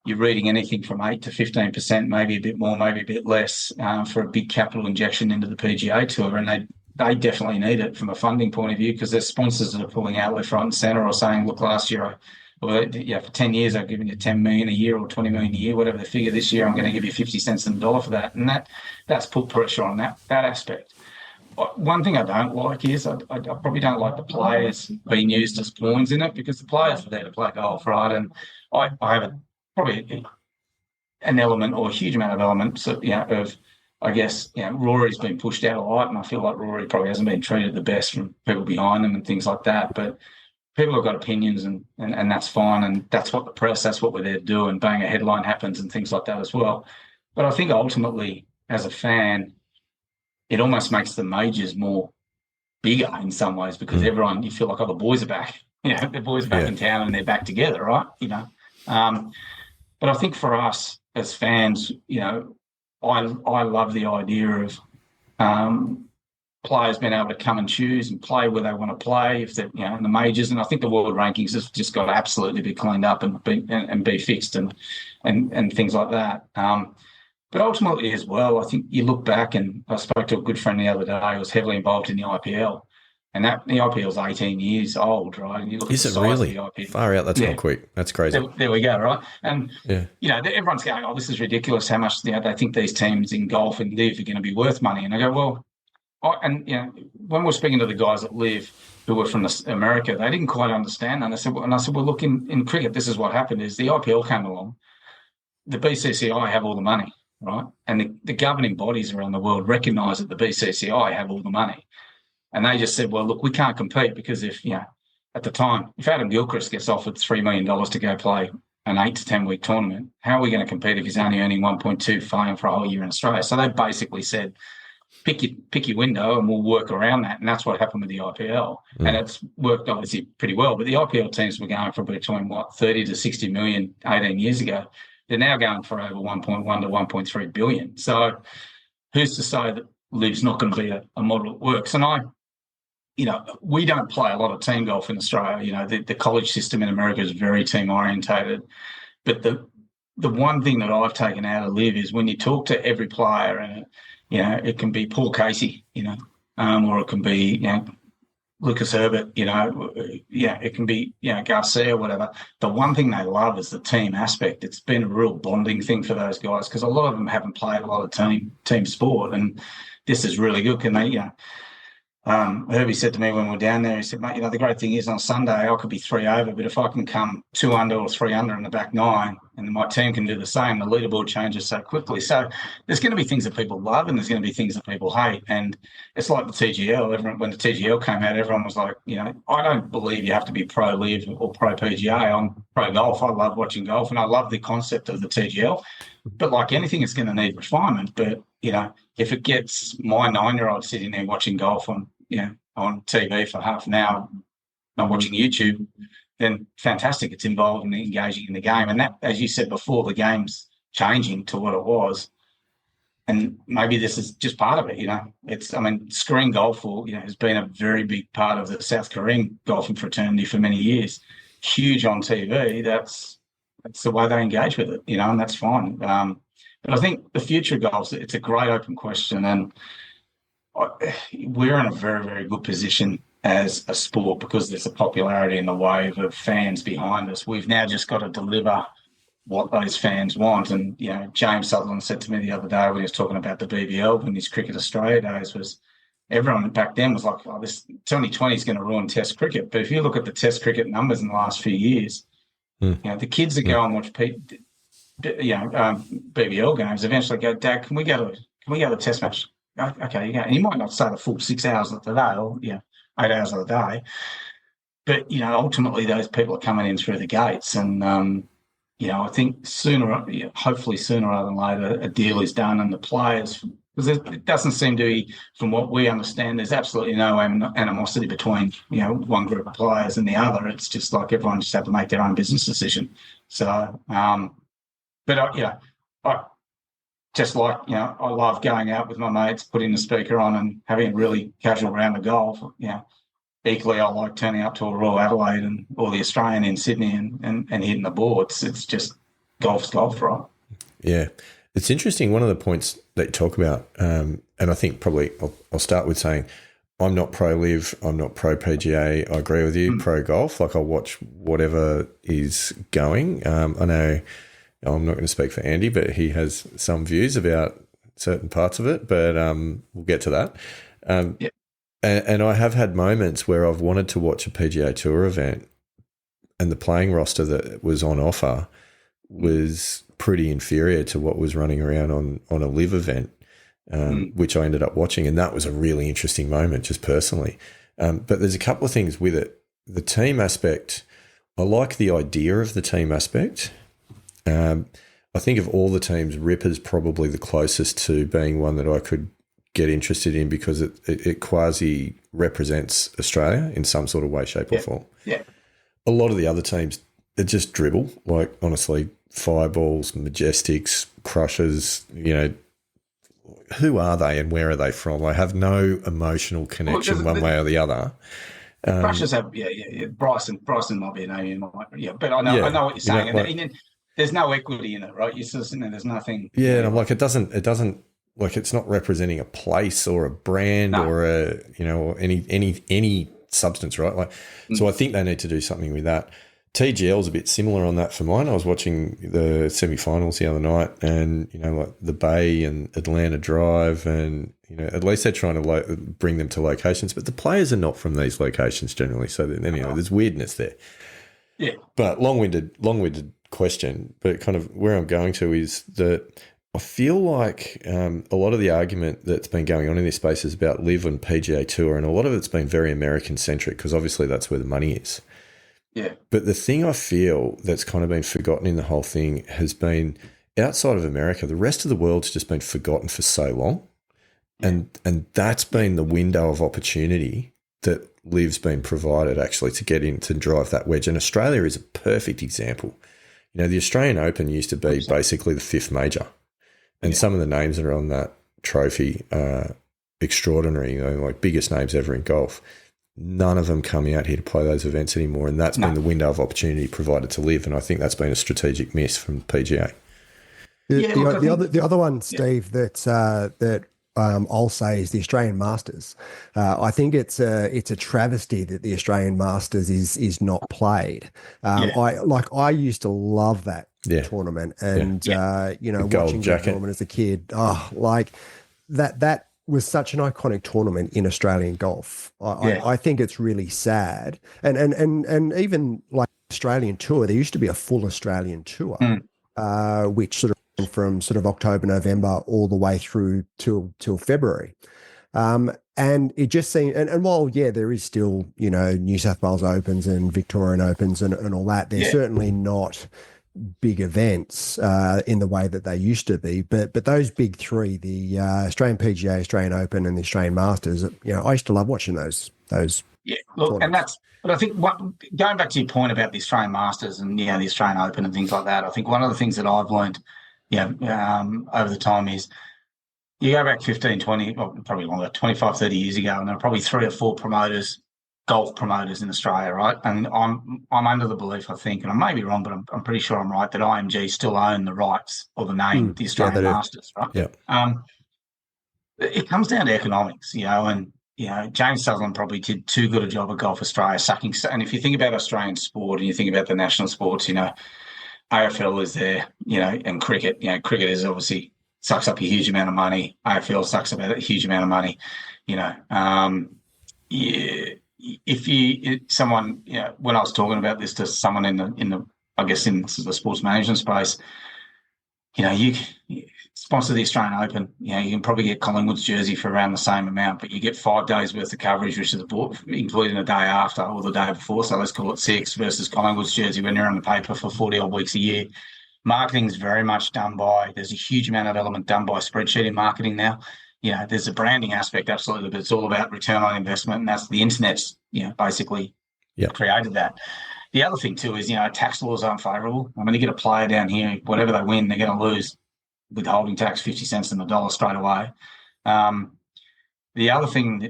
you're reading anything from 8 to 15%, maybe a bit more, maybe a bit less, for a big capital injection into the PGA Tour. And they definitely need it from a funding point of view, because there's sponsors that are pulling out left, right and centre, or saying, look, last year, for 10 years, I've given you $10 million a year or $20 million a year, whatever the figure. This year, I'm going to give you 50 cents on the dollar for that. And that's put pressure on that aspect. One thing I don't like is I probably don't like the players being used as pawns in it, because the players are there to play golf, right? And I have probably an element, or a huge amount of elements of I guess, Rory's been pushed out a lot, and I feel like Rory probably hasn't been treated the best from people behind him and things like that. But people have got opinions, and that's fine, and that's what the press, that's what we're there to do, and bang, a headline happens and things like that as well. But I think ultimately, as a fan, it almost makes the majors more bigger in some ways, because everyone, you feel like, the boys are back. The boys are back in town, and they're back together, right? But I think for us as fans, I love the idea of players being able to come and choose and play where they want to play, if they're in the majors. And I think the world rankings has just got to absolutely be cleaned up and be fixed and things like that. But ultimately as well, I think you look back, and I spoke to a good friend the other day who was heavily involved in the IPL. And the IPL is 18 years old, right? And you look is at the it size really? of the IPL. Far out, that's not quick. That's crazy. There we go, right? And, everyone's going, this is ridiculous how much they think these teams in golf and Liv are going to be worth money. And I go, well, when we're speaking to the guys at Liv who were from America, they didn't quite understand. And I said, well, look, in cricket, this is what happened is the IPL came along. The BCCI have all the money, right? And the governing bodies around the world recognise that the BCCI have all the money. And they just said, well, look, we can't compete, because if at the time, if Adam Gilchrist gets offered $3 million to go play an 8 to 10 week tournament, how are we going to compete if he's only earning 1.2 fine for a whole year in Australia? So they basically said, pick your window and we'll work around that. And that's what happened with the IPL. And it's worked obviously pretty well. But the IPL teams were going for between 30 to 60 million 18 years ago. They're now going for over 1.1 to 1.3 billion. So who's to say that Liv's not going to be a model that works? And we don't play a lot of team golf in Australia. The college system in America is very team orientated. But the one thing that I've taken out of Liv is when you talk to every player, and it can be Paul Casey, or it can be Lucas Herbert, it can be Garcia or whatever. The one thing they love is the team aspect. It's been a real bonding thing for those guys, because a lot of them haven't played a lot of team sport, and this is really good. Can they? Herbie said to me when we were down there, he said, mate, the great thing is on Sunday I could be 3 over, but if I can come 2 under or 3 under in the back 9, and my team can do the same, the leaderboard changes so quickly. So there's going to be things that people love, and there's going to be things that people hate. And it's like the TGL. When the TGL came out, everyone was like, I don't believe you have to be pro Liv or pro PGA. I'm pro golf. I love watching golf, and I love the concept of the TGL. But like anything, it's going to need refinement. But if it gets my 9-year-old sitting there watching golf on TV for half an hour, not watching YouTube, then fantastic. It's involved and engaging in the game. And that, as you said before, the game's changing to what it was. And maybe this is just part of it. Screen golf has been a very big part of the South Korean golfing fraternity for many years. Huge on TV. That's the way they engage with it, and that's fine. But I think the future of golf, it's a great open question, and we're in a very, very good position as a sport because there's a popularity and the wave of fans behind us. We've now just got to deliver what those fans want. And, James Sutherland said to me the other day when he was talking about the BBL when his Cricket Australia days was everyone back then was like, this 2020 is going to ruin Test cricket. But if you look at the Test cricket numbers in the last few years, the kids that go and watch BBL games eventually go, Dad, can we go to the Test match? Okay, you go. And you might not stay the full 6 hours of the day or 8 hours of the day, but ultimately those people are coming in through the gates, and I think hopefully sooner rather than later, a deal is done, and the players, because it doesn't seem to be, from what we understand, there's absolutely no animosity between one group of players and the other. It's just like everyone just have to make their own business decision. So, but I just like, I love going out with my mates, putting the speaker on and having a really casual round of golf. Equally, I like turning up to a Royal Adelaide or the Australian in Sydney and hitting the boards. It's just golf's golf, right? Yeah. It's interesting. One of the points that you talk about, and I think probably I'll start with saying I'm not pro Liv, I'm not pro PGA. I agree with you, pro golf. Like I'll watch whatever is going. I know I'm not going to speak for Andy, but he has some views about certain parts of it, but we'll get to that. Yep. And I have had moments where I've wanted to watch a PGA Tour event and the playing roster that was on offer was pretty inferior to what was running around on a Liv event, which I ended up watching. And that was a really interesting moment just personally. But there's a couple of things with it. The team aspect, I like the idea of the team aspect. I think of all the teams, Ripper's probably the closest to being one that I could get interested in because it quasi represents Australia in some sort of way, shape or form. Yeah. A lot of the other teams, they just dribble, like honestly, Fireballs, Majestics, Crushers, who are they and where are they from? I have no emotional connection one way or the other. Crushers have, Bryson might be a name, but I know what you're saying. And there's no equity in it, right? You're sort of sitting there, there's nothing. Yeah, and I'm like, it doesn't, like it's not representing a place or a brand or or any substance, right? Like, so I think they need to do something with that. TGL is a bit similar on that for mine. I was watching the semi-finals the other night, and like the Bay and Atlanta Drive, and at least they're trying to bring them to locations, but the players are not from these locations generally. So there's weirdness there. Yeah, but long-winded question. But kind of where I'm going to is that I feel like a lot of the argument that's been going on in this space is about Liv and PGA Tour, and a lot of it's been very American-centric because obviously that's where the money is. Yeah. But the thing I feel that's kind of been forgotten in the whole thing has been outside of America, the rest of the world's just been forgotten for so long. Yeah. And that's been the window of opportunity that Liv's been provided actually to get in to drive that wedge. And Australia is a perfect example. The Australian Open used to be basically the fifth major. And some of the names that are on that trophy are extraordinary, like biggest names ever in golf. None of them come out here to play those events anymore, and that's been the window of opportunity provided to Liv, and I think that's been a strategic miss from PGA. The other one, Steve, that I'll say is the Australian Masters. I think it's a travesty that the Australian Masters is not played. I used to love that tournament, and watching that tournament as a kid, that was such an iconic tournament in Australian golf. I think it's really sad, and even like Australian Tour, there used to be a full Australian Tour, which sort of went from sort of October, November all the way through till February. And it just seemed, and while, there is still, New South Wales Opens and Victorian Opens and all that, they're certainly not big events in the way that they used to be. But those big three, the Australian PGA, Australian Open and the Australian Masters, I used to love watching those. Yeah, look, and but I think going back to your point about the Australian Masters and, the Australian Open and things like that, I think one of the things that I've learned, over the time is, you go back 15, 20, or probably longer, 25, 30 years ago, and there were probably 3 or 4 golf promoters in Australia, right? And I'm under the belief, I think, and I may be wrong, but I'm pretty sure I'm right, that IMG still own the rights or the name, the Australian Masters, right? Yeah. It comes down to economics, and, James Sutherland probably did too good a job at Golf Australia sucking. And if you think about Australian sport and you think about the national sports, AFL is there, and cricket. Cricket is obviously sucks up a huge amount of money. AFL sucks up a huge amount of money. When I was talking about this to someone in the sports management space, you sponsor the Australian Open. You can probably get Collingwood's jersey for around the same amount, but you get 5 days worth of coverage, which is including the day after or the day before. So let's call it 6 versus Collingwood's jersey when you're on the paper for 40 odd weeks a year. Marketing is very much done by. There's a huge amount of element done by spreadsheet in marketing now. There's a branding aspect, absolutely, but it's all about return on investment, and that's the internet's basically created that. The other thing too is tax laws aren't favourable. I mean, you get a player down here, whatever they win, they're going to lose withholding tax 50 cents in the dollar straight away. The other thing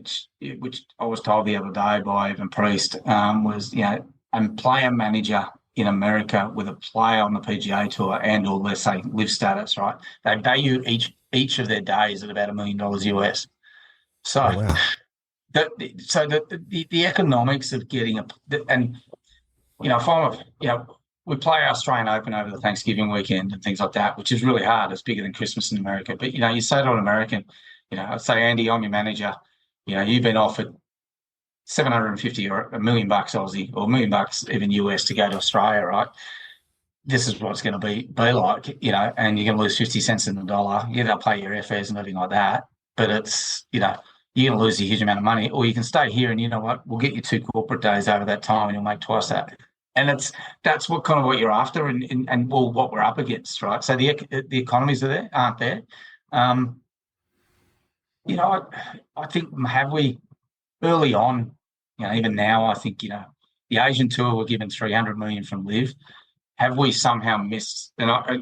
which I was told the other day by Evan Priest was a player manager in America with a player on the PGA Tour and or let's say live status, right? They value each of their days at about $1 million US. So, wow. the economics of getting we play our Australian Open over the Thanksgiving weekend and things like that, which is really hard. It's bigger than Christmas in America. But, you say to an American, I'd say, Andy, I'm your manager. You've been offered $750 or $1 million Aussie or $1 million even US to go to Australia, right? This is what it's going to be like, and you're going to lose 50 cents in the dollar. They'll pay your airfares and everything like that. But it's, you're going to lose a huge amount of money. Or you can stay here and you know what? We'll get you 2 corporate days over that time and you'll make twice that. And that's what you're after and what we're up against, right? So the economies aren't there. I think have we early on, even now, I think the Asian Tour were given $300 million from Liv. Have we somehow missed? And I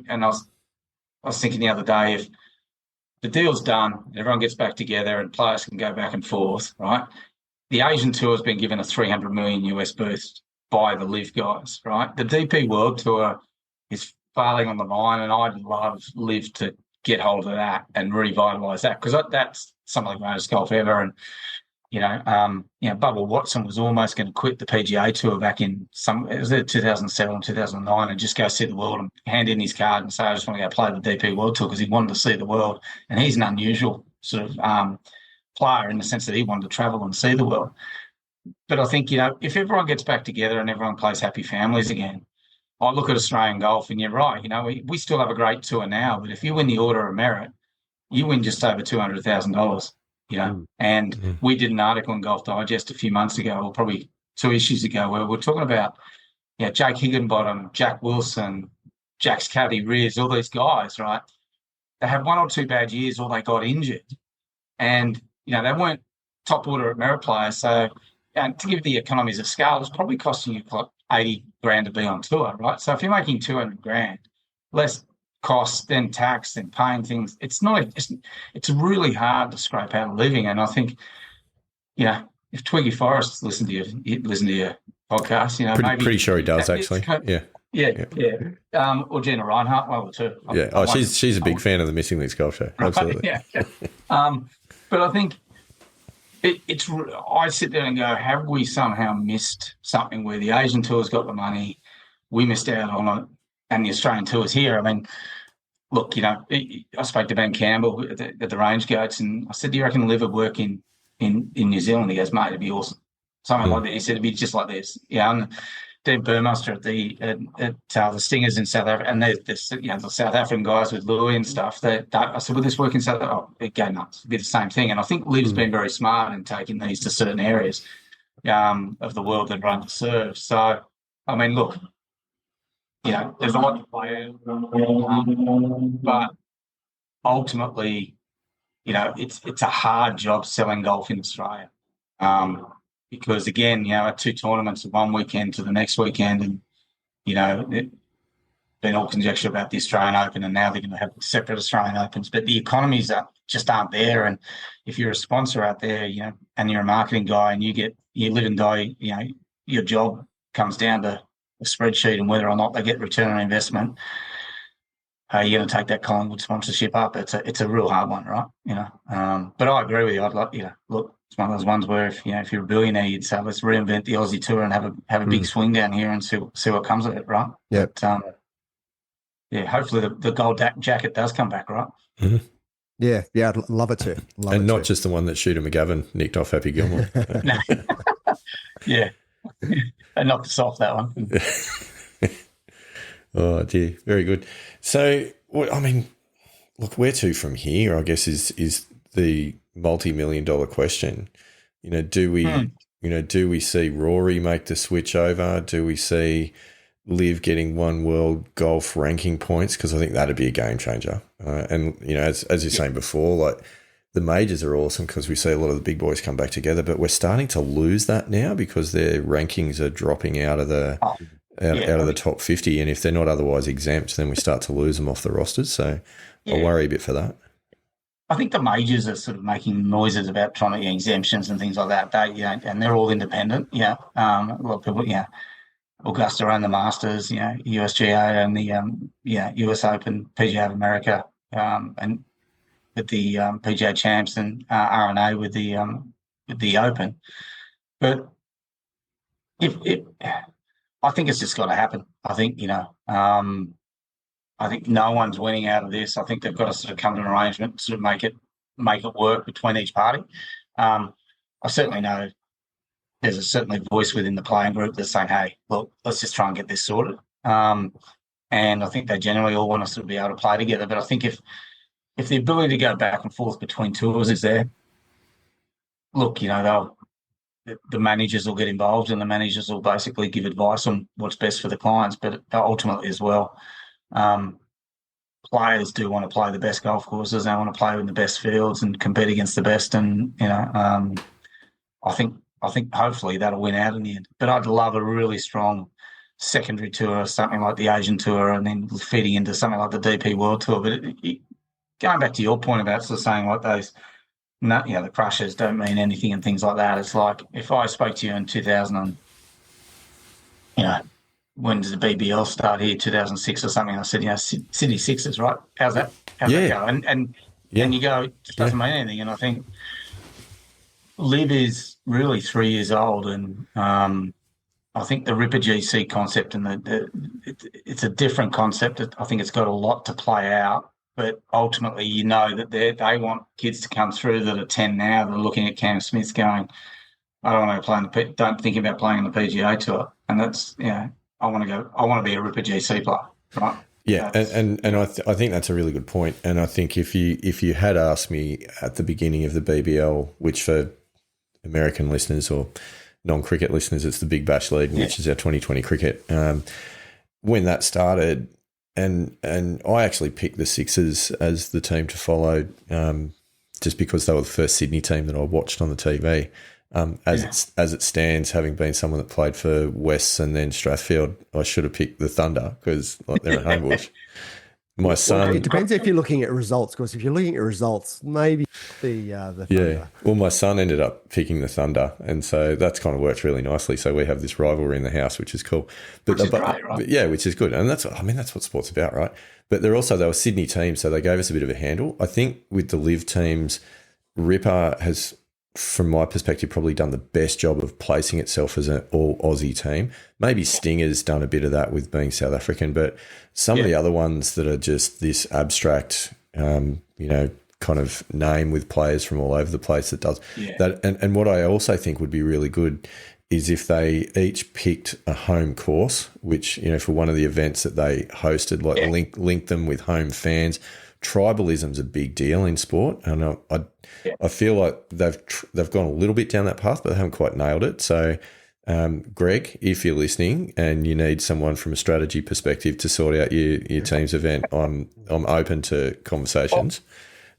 was thinking the other day, if the deal's done, everyone gets back together and players can go back and forth, right? The Asian Tour has been given a $300 million US boost by the Liv guys, right? The DP World Tour is failing on the line, and I'd love Liv to get hold of that and revitalise that because that's some of the greatest golf ever. And Bubba Watson was almost going to quit the PGA Tour back in 2007, 2009, and just go see the world and hand in his card and say, I just want to go play the DP World Tour because he wanted to see the world. And he's an unusual sort of player in the sense that he wanted to travel and see the world. But I think, if everyone gets back together and everyone plays happy families again, I look at Australian golf and you're right. We still have a great tour now, but if you win the Order of Merit, you win just over $200,000. And we did an article in Golf Digest a few months ago, or probably 2 issues ago, where we're talking about Jake Higginbottom, Jack Wilson, Jack's caddy Riz, all these guys, right? They had 1 or 2 bad years or they got injured. And, they weren't top Order of Merit players. So to give the economies of scale, it's probably costing you like $80,000 to be on tour, right? So if you're making $200,000, less costs, then tax, then paying things, it's really hard to scrape out a living. And I think, if Twiggy Forrest listen to your podcast, pretty sure he does actually. Yeah. Or Gina Reinhart, one or two. Yeah. She's a big fan of the Missing Links Golf Show. Absolutely. Yeah. But I think I sit there and go, have we somehow missed something where the Asian Tour's got the money, we missed out on it, and the Australian Tour's here? I mean, look, I spoke to Ben Campbell at the Range Goats, and I said, do you reckon Liv would work in New Zealand? He goes, mate, it'd be awesome. Something like that. He said, it'd be just like this. And Dean Burmaster at the Stingers in South Africa, and the South African guys with Louis and stuff. I said, will this work in South Africa? Oh, it'd go nuts. It'd be the same thing. And I think Liv's been very smart in taking these to certain areas of the world that are underserved. So, I mean, look, there's a lot to play out, but ultimately, it's a hard job selling golf in Australia. Because again, 2 tournaments, one weekend to the next weekend, and there's been all conjecture about the Australian Open, and now they're going to have separate Australian Opens. But the economies just aren't there. And if you're a sponsor out there, and you're a marketing guy, and you live and die, your job comes down to a spreadsheet and whether or not they get return on investment. You're going to take that Collingwood sponsorship up. It's a real hard one, right? But I agree with you. I'd like, look. it's one of those ones where if you're a billionaire, you'd say let's reinvent the Aussie Tour and have a big swing down here and see what comes of it, right? Yeah. But, hopefully the gold jacket does come back, right? Mm-hmm. Yeah, I'd love it to. And not just the one that Shooter McGavin nicked off Happy Gilmore. Yeah. I knocked us off that one. Oh, dear. Very good. So, look, where to from here, I guess, is the multi-million-dollar question. Do we see Rory make the switch over? Do we see Liv getting one world golf ranking points? Because I think that'd be a game changer. As you're saying before, like the majors are awesome because we see a lot of the big boys come back together, but we're starting to lose that now because their rankings are dropping out of the out of the top 50, and if they're not otherwise exempt, then we start to lose them off the rosters. So I worry a bit for that. I think the majors are sort of making noises about trying to get exemptions and things like that. And they're all independent. A lot of people, Augusta and the Masters, USGA and the US Open, PGA of America, and with the PGA Champs and R&A with the Open. But I think it's just got to happen. I think I think no one's winning out of this. I think they've got to sort of come to an arrangement, sort of make it work between each party. I certainly know there's certainly voice within the playing group that's saying, hey, look, let's just try and get this sorted. And I think they generally all want to sort of be able to play together. But I think if the ability to go back and forth between tours is there, look, the managers will get involved and the managers will basically give advice on what's best for the clients. But ultimately as well, players do want to play the best golf courses. They want to play in the best fields and compete against the best. And, I think hopefully that'll win out in the end. But I'd love a really strong secondary tour, something like the Asian Tour, and then feeding into something like the DP World Tour. But going back to your point about sort of saying like those, the crushes don't mean anything and things like that. It's like if I spoke to you in 2000 and, when did the BBL start here, 2006 or something? I said, Sydney Sixers, right? How's that go? And you go, it just doesn't mean anything. And I think Liv is really 3 years old, and I think the Ripper GC concept and it's a different concept. I think it's got a lot to play out, but ultimately, that they want kids to come through that are 10 now. They're looking at Cam Smith going, I don't want to play don't think about playing on the PGA Tour, and that's I want to be a Ripper GC player, right? Yeah, and I think that's a really good point. And I think if you had asked me at the beginning of the BBL, which for American listeners or non-cricket listeners, it's the Big Bash League, which is our 2020 cricket. When that started, and I actually picked the Sixers as the team to follow, just because they were the first Sydney team that I watched on the TV. As it stands, having been someone that played for Wests and then Strathfield, I should have picked the Thunder because they're at Homebush. My son. It depends if you're looking at results, because if you're looking at results, maybe the Thunder. Yeah. Well, my son ended up picking the Thunder, and so that's kind of worked really nicely. So we have this rivalry in the house, which is cool. But great, right? Yeah, which is good, and that's what sport's about, right? But they were Sydney teams, so they gave us a bit of a handle. I think with the Liv teams, Ripper has, from my perspective, probably done the best job of placing itself as an all-Aussie team. Maybe Stinger's done a bit of that with being South African, but some of the other ones that are just this abstract, kind of name with players from all over the place that does that. And what I also think would be really good is if they each picked a home course, which, for one of the events that they hosted, link them with home fans. Tribalism's a big deal in sport, and I feel like they've gone a little bit down that path, but they haven't quite nailed it. So, Greg, if you're listening and you need someone from a strategy perspective to sort out your team's event, I'm open to conversations.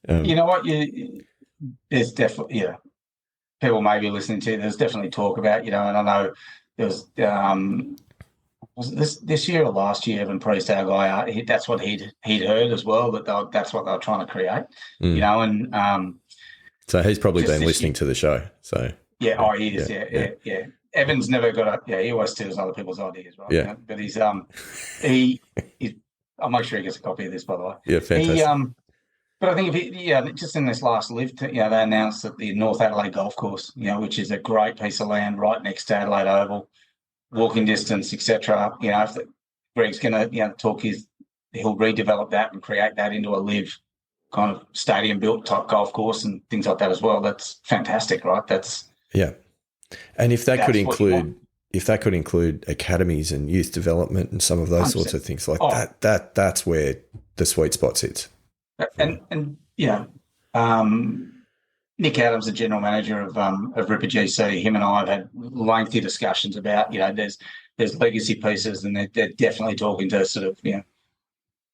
You know what? There's definitely people may be listening to. There's definitely talk about and I know there was this year or last year, Evan Priest, our guy, that's what he'd heard as well, that that's what they were trying to create, and so he's probably been listening to the show. So he is, yeah. Evan's never got he always steals other people's ideas, right? Yeah. But I'll make sure he gets a copy of this, by the way. Yeah, fantastic. But I think just in this last Liv, they announced that the North Adelaide Golf Course, which is a great piece of land right next to Adelaide Oval, walking distance, etc. If Greg's going to, talk he'll redevelop that and create that into a Liv kind of stadium built type golf course and things like that as well. That's fantastic, right? And if that could include academies and youth development and some of those 100%. Sorts of things like that's where the sweet spot sits. And Nick Adams, the general manager of Ripper GC, him and I have had lengthy discussions about, there's legacy pieces, and they're definitely talking to sort of,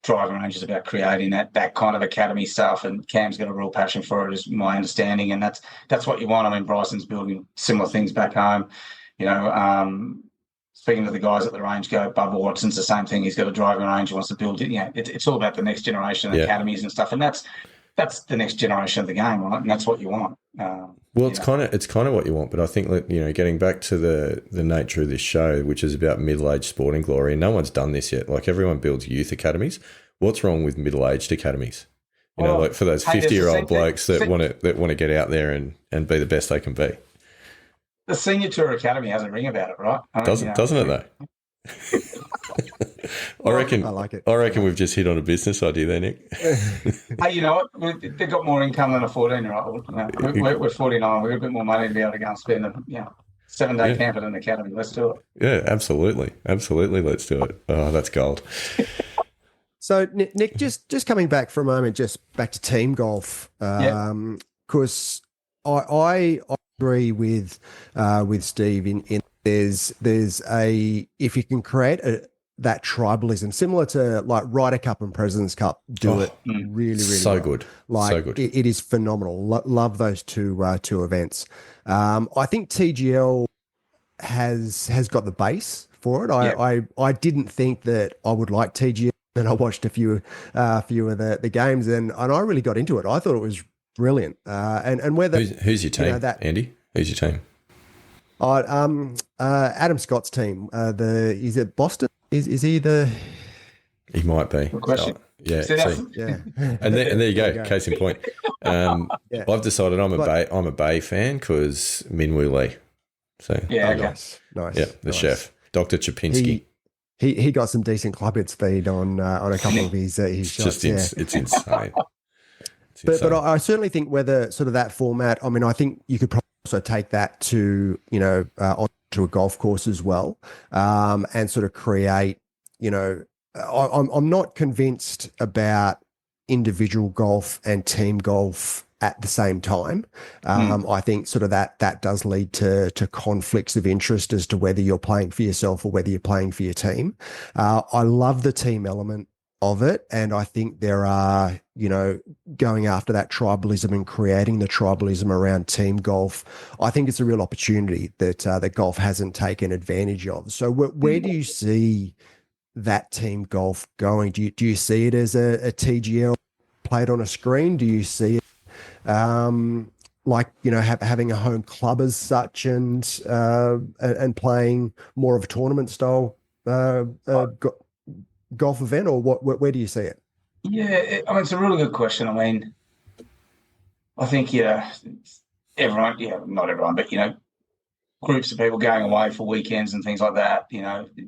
driving ranges about creating that kind of academy stuff. And Cam's got a real passion for it, is my understanding, and that's what you want. I mean, Bryson's building similar things back home. Speaking to the guys at the range, Bubba Watson's the same thing. He's got a driving range. He wants to build it. It's all about the next generation academies and stuff, and that's the next generation of the game, right? And that's what you want. It's kind of what you want. But I think that, getting back to the nature of this show, which is about middle-aged sporting glory, and no one's done this yet. Like, everyone builds youth academies. What's wrong with middle-aged academies? Like for those 50-year-old blokes that want to get out there and be the best they can be. The Senior Tour Academy has a ring about it, right? Doesn't it though? I like it. I reckon we've just hit on a business idea there, Nick. Hey, you know what? They've got more income than a 14-year-old. We're 49. We've got a bit more money to be able to go and spend a 7-day camp at an academy. Let's do it. Yeah, absolutely. Absolutely. Let's do it. Oh, that's gold. So, Nick, just coming back for a moment, just back to team golf, because I agree with Steve in there's a, if you can create that tribalism similar to like Ryder Cup and President's Cup, it really, really so well. good. Like so good. It is phenomenal. Love those two events. I think TGL has got the base for it. I didn't think that I would like TGL, and I watched a few of the games, and I really got into it. I thought it was brilliant. And whether who's your team, Andy? Who's your team? Adam Scott's team. Is it Boston? Is he the? He might be. Good question. Yeah. And there you go. Case in point. I've decided I'm a Bay fan because Minwoo Lee. So nice. Yeah, the chef, Dr. Chapinski. He got some decent club hit speed on a couple of his shots. It's insane. But I certainly think whether sort of that format, I mean, I think you could probably also take that to, onto a golf course as well, and sort of create, I'm not convinced about individual golf and team golf at the same time. I think sort of that does lead to conflicts of interest as to whether you're playing for yourself or whether you're playing for your team. I love the team element of it, and I think there are, going after that tribalism and creating the tribalism around team golf. I think it's a real opportunity that golf hasn't taken advantage of. So where do you see that team golf going? Do you see it as a TGL played on a screen? Do you see it having a home club as such, and playing more of a tournament style golf event, or where do you see it? Yeah, I mean, it's a really good question. I mean, I think, everyone, not everyone, but, groups of people going away for weekends and things like that,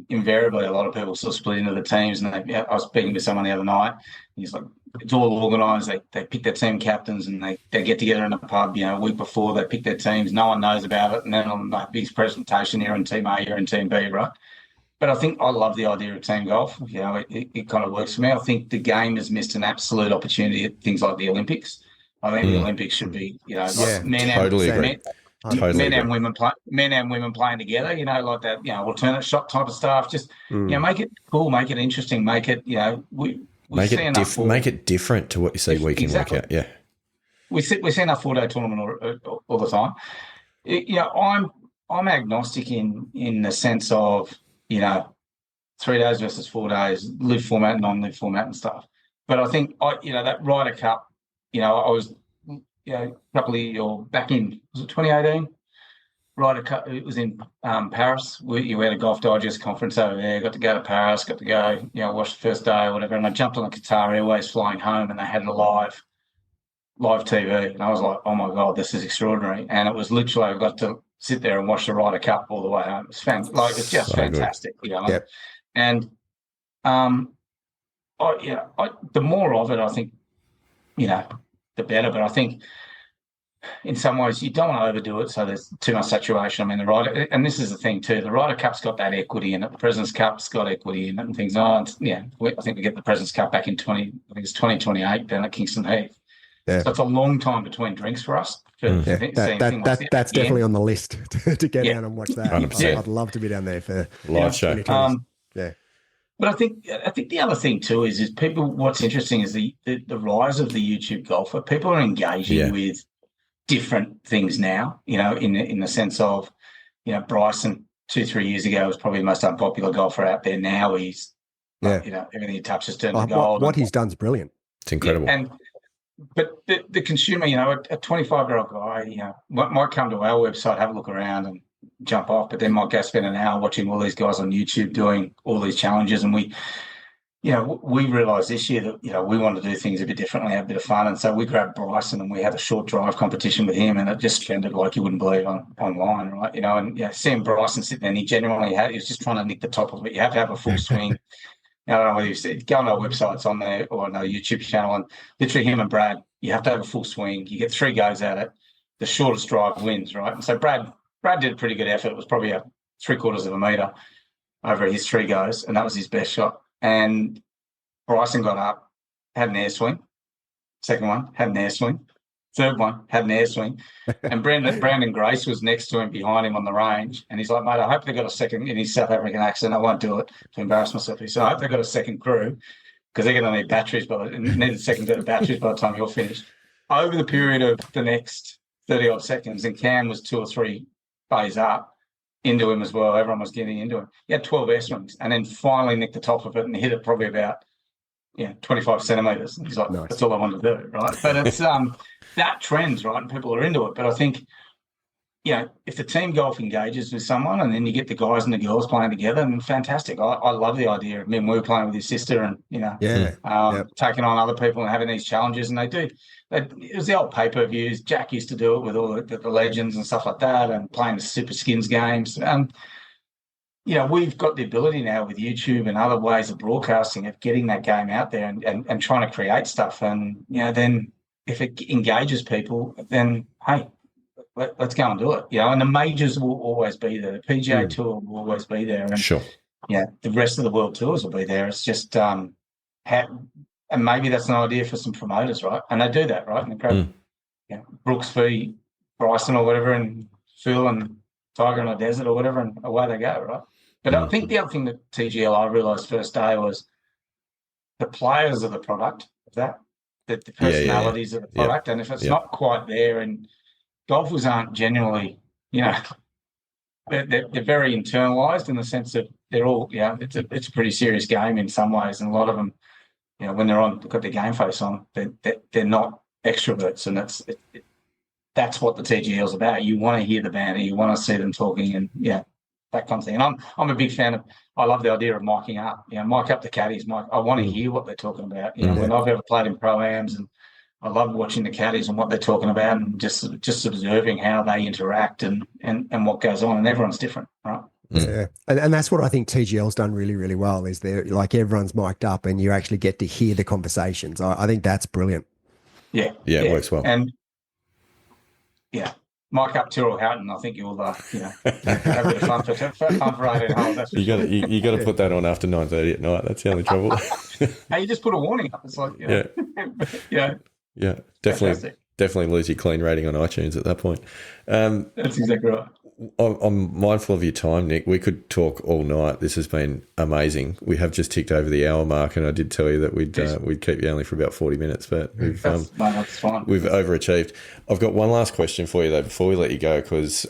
invariably a lot of people sort of split into the teams. And I was speaking to someone the other night, and he's like, it's all organised. They pick their team captains, and they get together in a pub, a week before they pick their teams. No one knows about it. And then on the big presentation, you're in Team A, you're in Team B, right? But I think I love the idea of team golf. It kind of works for me. I think the game has missed an absolute opportunity at things like the Olympics. I think the Olympics should be, men and women playing together. Like that, alternate shot type of stuff. Just make it cool, make it interesting, make it make it different to what you see week in, week out. Yeah, we see enough 4-day tournament all the time. I'm agnostic in the sense of 3 days versus 4 days, live format, non-live format and stuff. But I think, that Ryder Cup, I was, a couple of back in, was it 2018? Ryder Cup, it was in Paris. We had a Golf Digest conference over there, got to go to Paris, got to go, watch the first day or whatever. And I jumped on a Qatar Airways flying home, and they had it live live TV, and I was like, oh my God, this is extraordinary. And it was literally, I got to sit there and watch the Ryder Cup all the way home. It's just So fantastic, Yep. And the more of it, I think, the better. But I think in some ways you don't want to overdo it, so there's too much saturation. I mean, the Ryder, and this is the thing too, the Ryder Cup's got that equity in it. The President's Cup's got equity in it and things. I think we get the President's Cup back in 2028 down at Kingston Heath. Yeah. So it's a long time between drinks for us. That's definitely on the list to get down and watch that. 100%. I'd love to be down there for live show. Yeah. But I think the other thing too is people. What's interesting is the rise of the YouTube golfer. People are engaging with different things now. In the sense of, Bryson 2-3 years ago was probably the most unpopular golfer out there. Now he's, everything he touches turns to gold. What he's done is brilliant. It's incredible. But the consumer, a 25-year-old guy, might come to our website, have a look around and jump off, but then might go spend an hour watching all these guys on YouTube doing all these challenges. And we realised this year that, we want to do things a bit differently, have a bit of fun. And so we grabbed Bryson and we had a short drive competition with him, and it just trended like you wouldn't believe online, right? Seeing Bryson sitting there, and he was just trying to nick the top of it. You have to have a full swing. I don't know whether you've seen, go on our websites on there or on our YouTube channel, and literally him and Brad, you have to have a full swing. You get 3 goes at it. The shortest drive wins, right? And so Brad did a pretty good effort. It was probably a 3/4 of a metre over his 3 goes, and that was his best shot. And Bryson got up, had an air swing. Second one, had an air swing. Third one, had an air swing. And Brandon Grace was next to him, behind him on the range. And he's like, mate, I hope they got a second, in his South African accent. I won't do it to embarrass myself. He said, I hope they got a second crew, because they're going to need batteries, need a second set of batteries by the time you're finished. Over the period of the next 30-odd seconds, and Cam was 2 or 3 bays up into him as well. Everyone was getting into him. He had 12 air swings, and then finally nicked the top of it and hit it probably about 25 centimetres. He's like, nice. That's all I wanted to do, right? But it's that trends, right? And people are into it. But I think, if the team golf engages with someone, and then you get the guys and the girls playing together, and fantastic. I love the idea. I mean, we were playing with his sister, and taking on other people and having these challenges, and they do. It was the old pay-per-views. Jack used to do it with all the legends and stuff like that, and playing the Super Skins games. We've got the ability now with YouTube and other ways of broadcasting, of getting that game out there and trying to create stuff. And, then if it engages people, then, hey, let's go and do it. And the majors will always be there. The PGA Tour will always be there. And, sure. The rest of the world tours will be there. It's just, and maybe that's an idea for some promoters, right? And they do that, right? And they grab, Brooks v. Bryson or whatever, and Phil and Tiger in a desert or whatever, and away they go, right? But I think the other thing that TGL I realised first day was the players are the product of that, the personalities of the product. And if it's not quite there, and golfers aren't generally, they're very internalised in the sense that they're all, it's a pretty serious game in some ways. And a lot of them, when they've got their game face on, they're not extroverts. And that's what the TGL is about. You want to hear the banter, you want to see them talking, and that kind of thing. And I'm a big fan of. I love the idea of miking up. Mic up the caddies. I want to hear what they're talking about. When I've ever played in pro-ams, and I love watching the caddies and what they're talking about, and just observing how they interact and what goes on. And everyone's different, right? Yeah, and that's what I think TGL's done really, really well. Is they're like, everyone's mic'd up, and you actually get to hear the conversations. I think that's brilliant. Yeah, it works well. And mic up Tyrrell Houghton, I think you'll have a bit of fun for 18 holes. You got to put that on after 9:30 at night. That's the only trouble. Hey, you just put a warning up. It's like definitely lose your clean rating on iTunes at that point. That's exactly right. I'm mindful of your time, Nick. We could talk all night. This has been amazing. We have just ticked over the hour mark, and I did tell you that we'd keep you only for about 40 minutes, but that's fine. We've overachieved. I've got one last question for you, though, before we let you go, because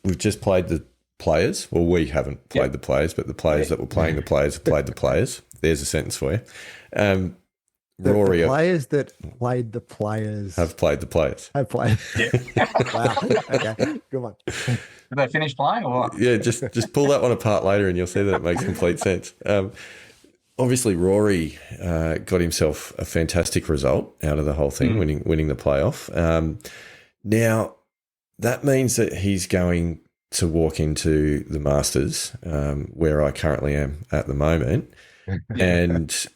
we've just played the players. Well, we haven't played the players, but the players that were playing the players have played the players. There's a sentence for you. Rory, the players that played the players have played the players. Have played. Wow. Okay. Good one. Did they finish playing or what? Yeah, just pull that one apart later, and you'll see that it makes complete sense. obviously Rory got himself a fantastic result out of the whole thing, winning the playoff. Now, that means that he's going to walk into the Masters, where I currently am at the moment, and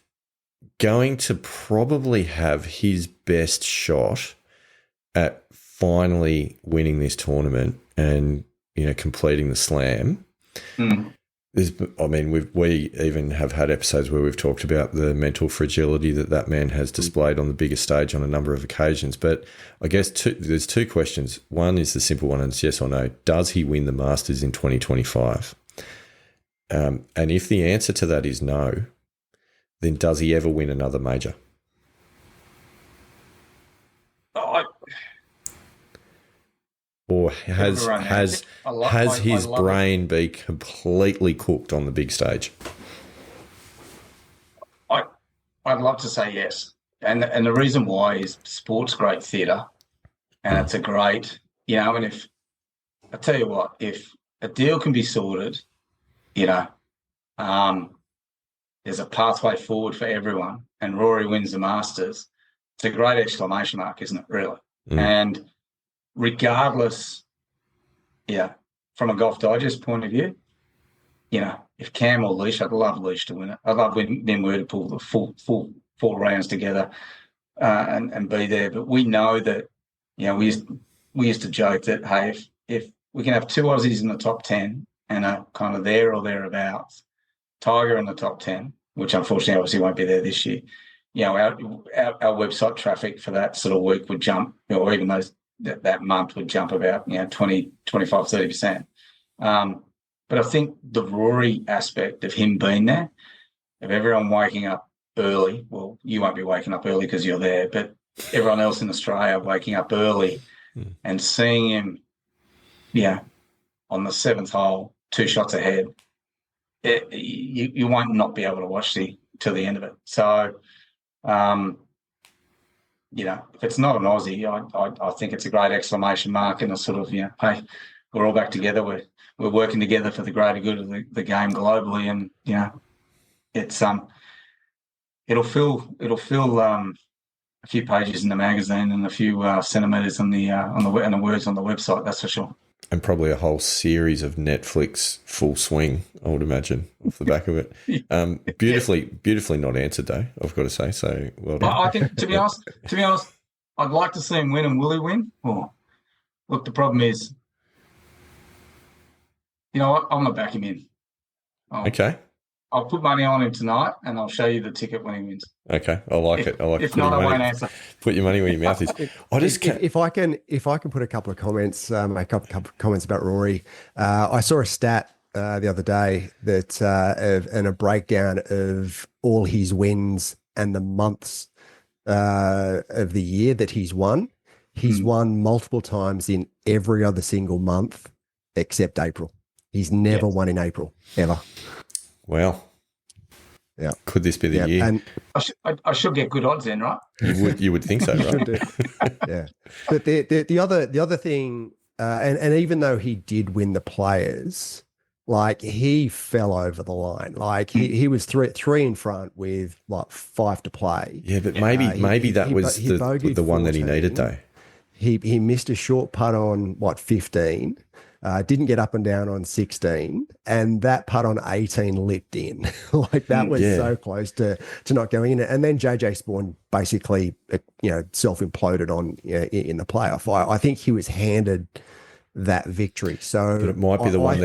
going to probably have his best shot at finally winning this tournament and, completing the Slam. We even have had episodes where we've talked about the mental fragility that man has displayed on the biggest stage on a number of occasions. But I guess there's two questions. One is the simple one, and it's yes or no. Does he win the Masters in 2025? And if the answer to that is no, then does he ever win another major? Or has his brain been completely cooked on the big stage? I'd love to say yes, and the reason why is sport's great theatre, and it's a great, and if I tell you what, if a deal can be sorted, there's a pathway forward for everyone, and Rory wins the Masters. It's a great exclamation mark, isn't it? Really, and regardless, from a Golf Digest point of view, if Cam or Leash, I'd love Leash to win it. I'd love them to pull the full 4 rounds together and be there. But we know that, we used to joke that, hey, if we can have 2 Aussies in the top 10 and are kind of there or thereabouts, Tiger in the top 10, which unfortunately obviously won't be there this year, our website traffic for that sort of week would jump, or even that month would jump about 20, 25, 30%. But I think the Rory aspect of him being there, of everyone waking up early, well, you won't be waking up early because you're there, but everyone else in Australia waking up early and seeing him, on the 7th hole, 2 shots ahead, you won't not be able to watch till the end of it. So, if it's not an Aussie, I think it's a great exclamation mark and a sort of, hey, we're all back together. We're working together for the greater good of the game globally, and it's it'll fill a few pages in the magazine and a few centimetres on the words on the website. That's for sure. And probably a whole series of Netflix full swing, I would imagine, off the back of it. Beautifully not answered though, I've got to say. So well done. I think to be honest, I'd like to see him win, and will he win? Look, the problem is, I'm not backing him in. Okay. I'll put money on him tonight, and I'll show you the ticket when he wins. Okay, I like it. If not, I won't answer. Put your money where your mouth is. If I can put a couple of comments, make a couple of comments about Rory. I saw a stat the other day that and a breakdown of all his wins and the months of the year that he's won. He's won multiple times in every other single month except April. He's never won in April ever. Well, yeah. Could this be the year? And I should get good odds then, right? You would think so, right? Yeah. But the other thing, and even though he did win the Players, like he fell over the line. Like he was three in front with like 5 to play. Yeah, but maybe that was the one that he needed though. He missed a short putt on 15. Didn't get up and down on 16, and that putt on 18 lipped in. Like that was so close to not going in. And then JJ Spawn basically, self-imploded on in the playoff. I think he was handed that victory. So, but it might be the one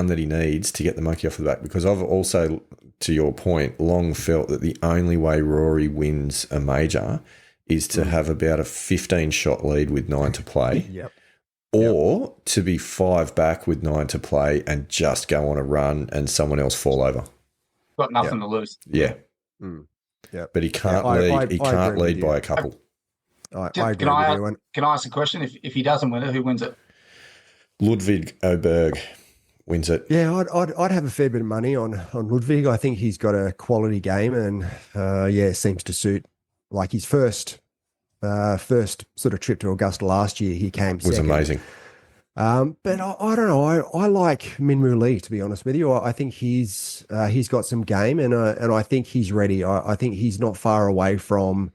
that he needs to get the monkey off the back. Because I've also, to your point, long felt that the only way Rory wins a major is to have about a 15-shot lead with 9 to play. Yep. Or to be 5 back with 9 to play and just go on a run and someone else fall over. Got nothing to lose. Yeah. Yeah. But he can't lead. He can't lead by a couple. I agree with everyone. Can I ask a question? If he doesn't win it, who wins it? Ludwig Oberg wins it. Yeah, I'd have a fair bit of money on Ludwig. I think he's got a quality game, and seems to suit. Like his first sort of trip to Augusta last year, he came second. Was amazing. But I don't know. I like Minwoo Lee, to be honest with you. I think he's got some game, and I think he's ready. I think he's not far away from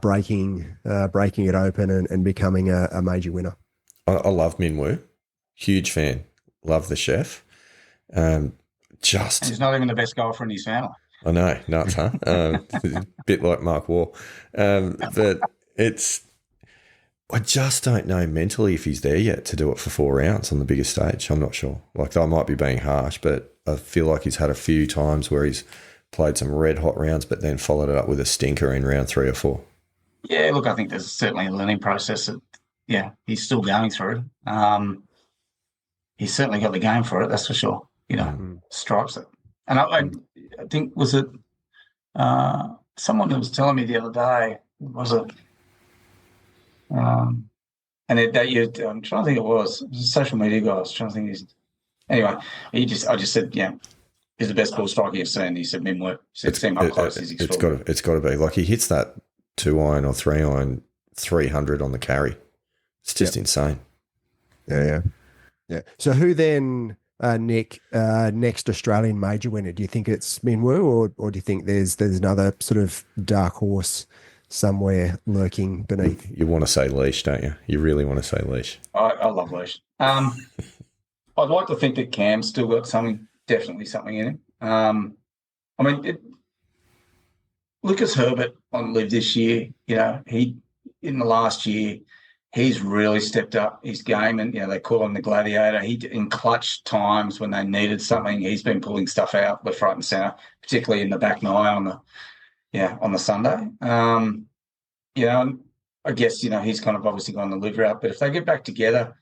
breaking it open and becoming a major winner. I love Minwoo. Huge fan. Love the chef. And he's not even the best golfer in his family. I know, nuts, huh? A bit like Mark Waugh. But I just don't know mentally if he's there yet to do it for 4 rounds on the biggest stage. I'm not sure. Like, I might be being harsh, but I feel like he's had a few times where he's played some red hot rounds, but then followed it up with a stinker in round 3 or 4. Yeah, look, I think there's certainly a learning process that, he's still going through. He's certainly got the game for it, that's for sure. Stripes it. And I think, was it someone who was telling me the other day, was it? I'm trying to think it was a social media guy. I was trying to think. Anyway, I just said, he's the best ball striker you've seen. He said, Minwoo. It's got to be. Like, he hits that 2-iron or 3-iron 300 on the carry. It's just insane. Yeah. So who then, Nick, next Australian major winner? Do you think it's Minwoo, or do you think there's another sort of dark horse somewhere lurking beneath? You want to say Leash, don't you? You really want to say Leash. I love Leash. I'd like to think that Cam's still got definitely something in him. Lucas Herbert on Liv this year, in the last year, he's really stepped up his game, and they call him the gladiator. In clutch times when they needed something, he's been pulling stuff out left, right, and centre, particularly in the back nine on the Sunday. I guess he's kind of obviously gone the Liv route, but if they get back together,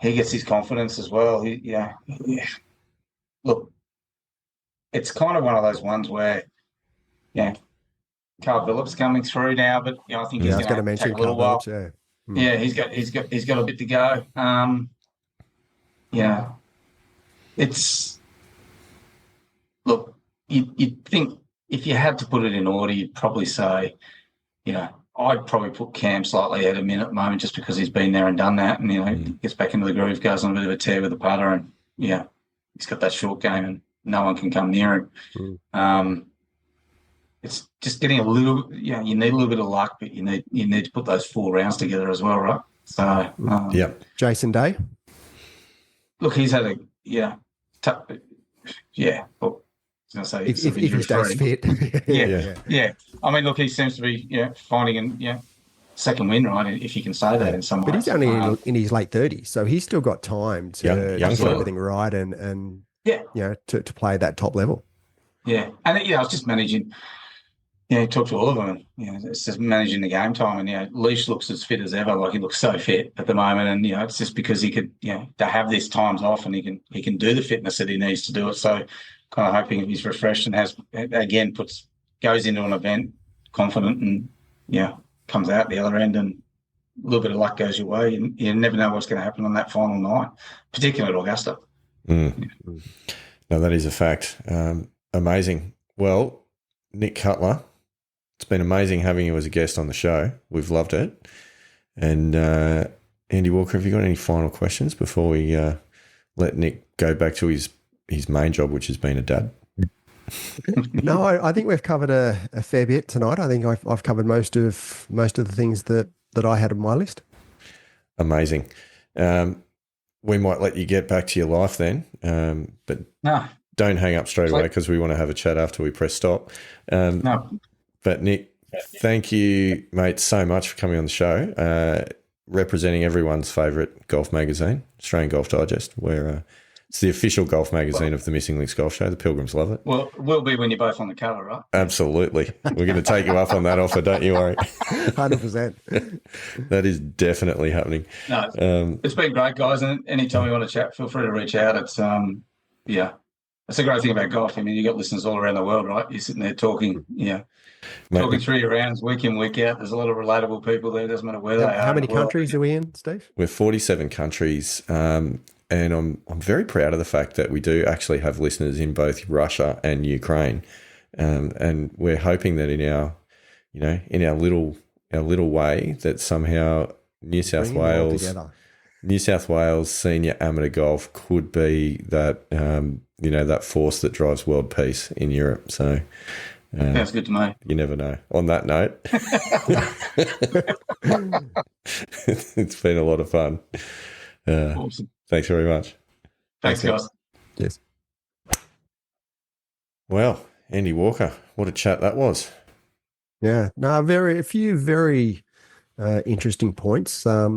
he gets his confidence as well. Look, it's kind of one of those ones where, Carl Phillips coming through now, but I think he's going to take a little while. Yeah, he's got a bit to go. Look, you'd think if you had to put it in order, you'd probably say, I'd probably put Cam slightly ahead of him at the moment, just because he's been there and done that, and gets back into the groove, goes on a bit of a tear with the putter, and he's got that short game, and no one can come near him. It's just getting a little, you need a little bit of luck, but you need to put those 4 rounds together as well, right? So, Jason Day. Look, he's had well, I was going to say, if he stays fit. yeah. I mean, look, he seems to be, finding second win, right? If you can say that in some way. But he's only in his late 30s, so he's still got time to get everything right and to play at that top level. Yeah, and I was just managing. Talk to all of them, and it's just managing the game time. And Leash looks as fit as ever. Like, he looks so fit at the moment, and it's just because he could, to have these times off, and he can do the fitness that he needs to do it. So, kind of hoping he's refreshed and goes into an event confident, and comes out the other end, and a little bit of luck goes your way. You never know what's going to happen on that final night, particularly at Augusta. No, that is a fact. Amazing. Well, Nick Cutler, it's been amazing having you as a guest on the show. We've loved it. And Andy Walker, have you got any final questions before we let Nick go back to his main job, which has been a dad? No, I think we've covered a fair bit tonight. I think I've covered most of the things that I had on my list. Amazing. We might let you get back to your life then, but don't hang up straight away, because we want to have a chat after we press stop. No. But Nick, thank you, mate, so much for coming on the show, representing everyone's favourite golf magazine, Australian Golf Digest, where it's the official golf magazine of the Missing Links Golf Show. The Pilgrims love it. Well, it will be when you're both on the cover, right? Absolutely. We're going to take you up on that offer, don't you worry. 100%. That is definitely happening. No, it's been great, guys, and anytime you want to chat, feel free to reach out. It's that's the great thing about golf. I mean, you got listeners all around the world, right? You're sitting there talking, talking through your rounds week in, week out. There's a lot of relatable people there. It doesn't matter where they are. How many countries are we in, Steve? We're 47 countries, and I'm very proud of the fact that we do actually have listeners in both Russia and Ukraine, and we're hoping that in our little way that somehow New South Wales New South Wales senior amateur golf could be that, that force that drives world peace in Europe. So sounds good to me. You never know. On that note, it's been a lot of fun. Awesome. Thanks very much. Thanks, guys. Yes. Well, Andy Walker, what a chat that was. Yeah, no, a few very interesting points. I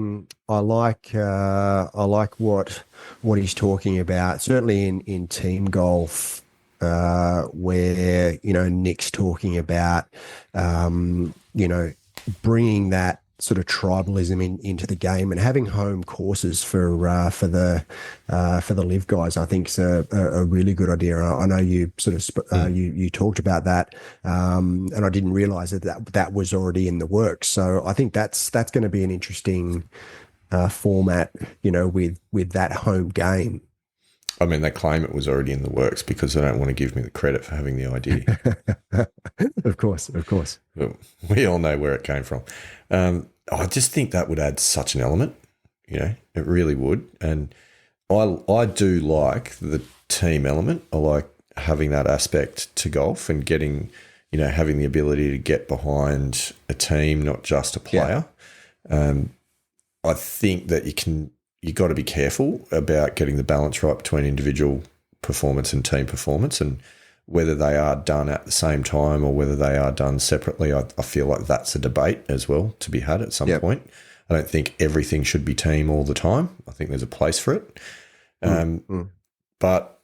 like what he's talking about. Certainly in team golf, where Nick's talking about bringing that sort of tribalism into the game and having home courses for the Liv guys. I think is a really good idea. I know you sort of you talked about that, and I didn't realise that was already in the works. So I think that's going to be an interesting format, with that home game. I mean, they claim it was already in the works because they don't want to give me the credit for having the idea. Of course. But we all know where it came from. I just think that would add such an element, it really would. And I do like the team element. I like having that aspect to golf and getting, having the ability to get behind a team, not just a player. Yeah. I think that you got to be careful about getting the balance right between individual performance and team performance, and whether they are done at the same time or whether they are done separately. I feel like that's a debate as well to be had at some point. I don't think everything should be team all the time. I think there's a place for it. But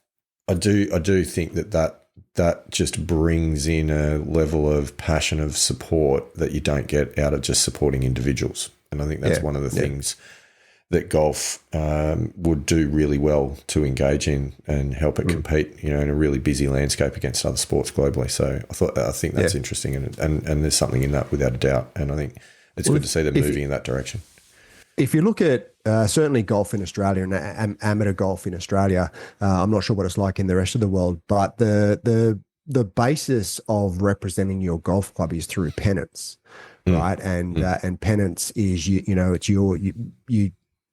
I do think that just brings in a level of passion of support that you don't get out of just supporting individuals. And I think that's one of the things that golf would do really well to engage in and help it compete, in a really busy landscape against other sports globally. So I think that's interesting, and there's something in that without a doubt. And I think it's good to see them moving in that direction. If you look at certainly golf in Australia and amateur golf in Australia, I'm not sure what it's like in the rest of the world, but the basis of representing your golf club is through pennants, right? And pennants is it's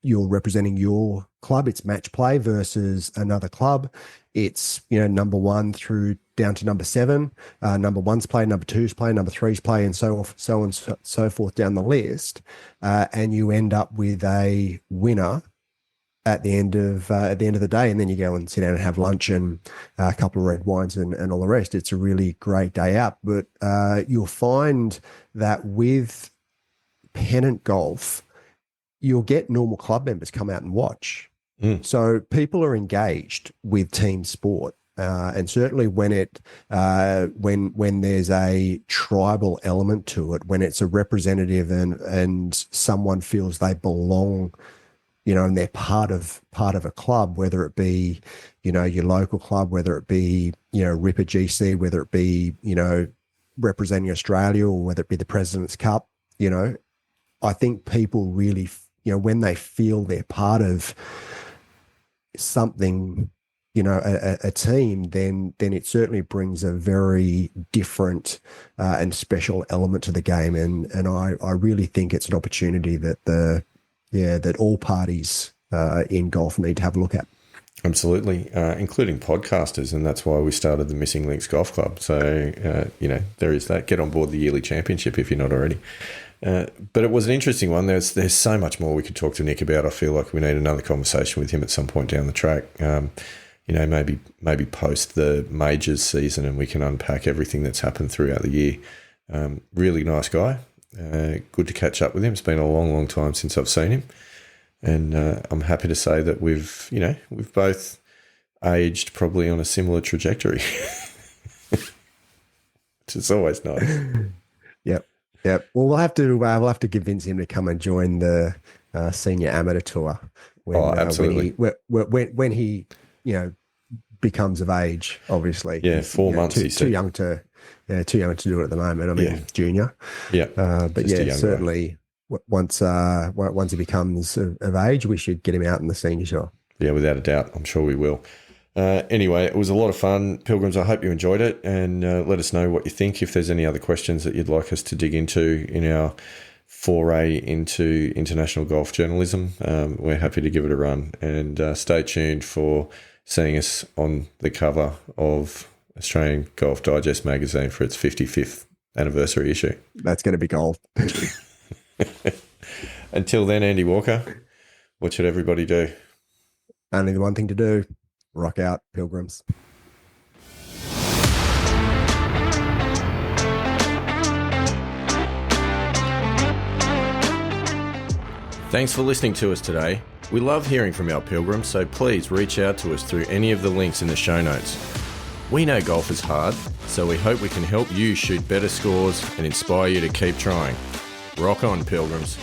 you're representing your club. It's match play versus another club. It's, number 1 through down to number 7. Number 1's play, number 2's play, number 3's play, and so on and so forth down the list. And you end up with a winner at the end of the day. And then you go and sit down and have lunch and a couple of red wines and all the rest. It's a really great day out. But you'll find that with pennant golf, you'll get normal club members come out and watch. So people are engaged with team sport. And certainly when when there's a tribal element to it, when it's a representative and someone feels they belong, and they're part of a club, whether it be, your local club, whether it be, Ripper GC, whether it be, representing Australia, or whether it be the President's Cup, I think people really, when they feel they're part of something, a team, then it certainly brings a very different and special element to the game. And I really think it's an opportunity that that all parties in golf need to have a look at. Absolutely, including podcasters, and that's why we started the Missing Links Golf Club. So, there is that. Get on board the yearly championship if you're not already. But it was an interesting one. There's so much more we could talk to Nick about. I feel like we need another conversation with him at some point down the track. Maybe post the majors season, and we can unpack everything that's happened throughout the year. Really nice guy. Good to catch up with him. It's been a long, long time since I've seen him, and I'm happy to say that we've both aged probably on a similar trajectory, which is always nice. Yep. Well, we'll have to convince him to come and join the senior amateur tour. Absolutely. When he becomes of age, obviously. Yeah, 4 months. Too young to do it at the moment. I mean, junior. Yeah. But certainly once he becomes of age, we should get him out in the senior tour. Yeah, without a doubt. I'm sure we will. Anyway, it was a lot of fun, Pilgrims. I hope you enjoyed it, and let us know what you think. If there's any other questions that you'd like us to dig into in our foray into international golf journalism. We're happy to give it a run, and stay tuned for seeing us on the cover of Australian Golf Digest magazine for its 55th anniversary issue. That's going to be gold. Until then, Andy Walker, what should everybody do? Only the one thing to do, rock out, Pilgrims. Thanks for listening to us today. We love hearing from our pilgrims, so please reach out to us through any of the links in the show notes. We know golf is hard, so we hope we can help you shoot better scores and inspire you to keep trying. Rock on, pilgrims.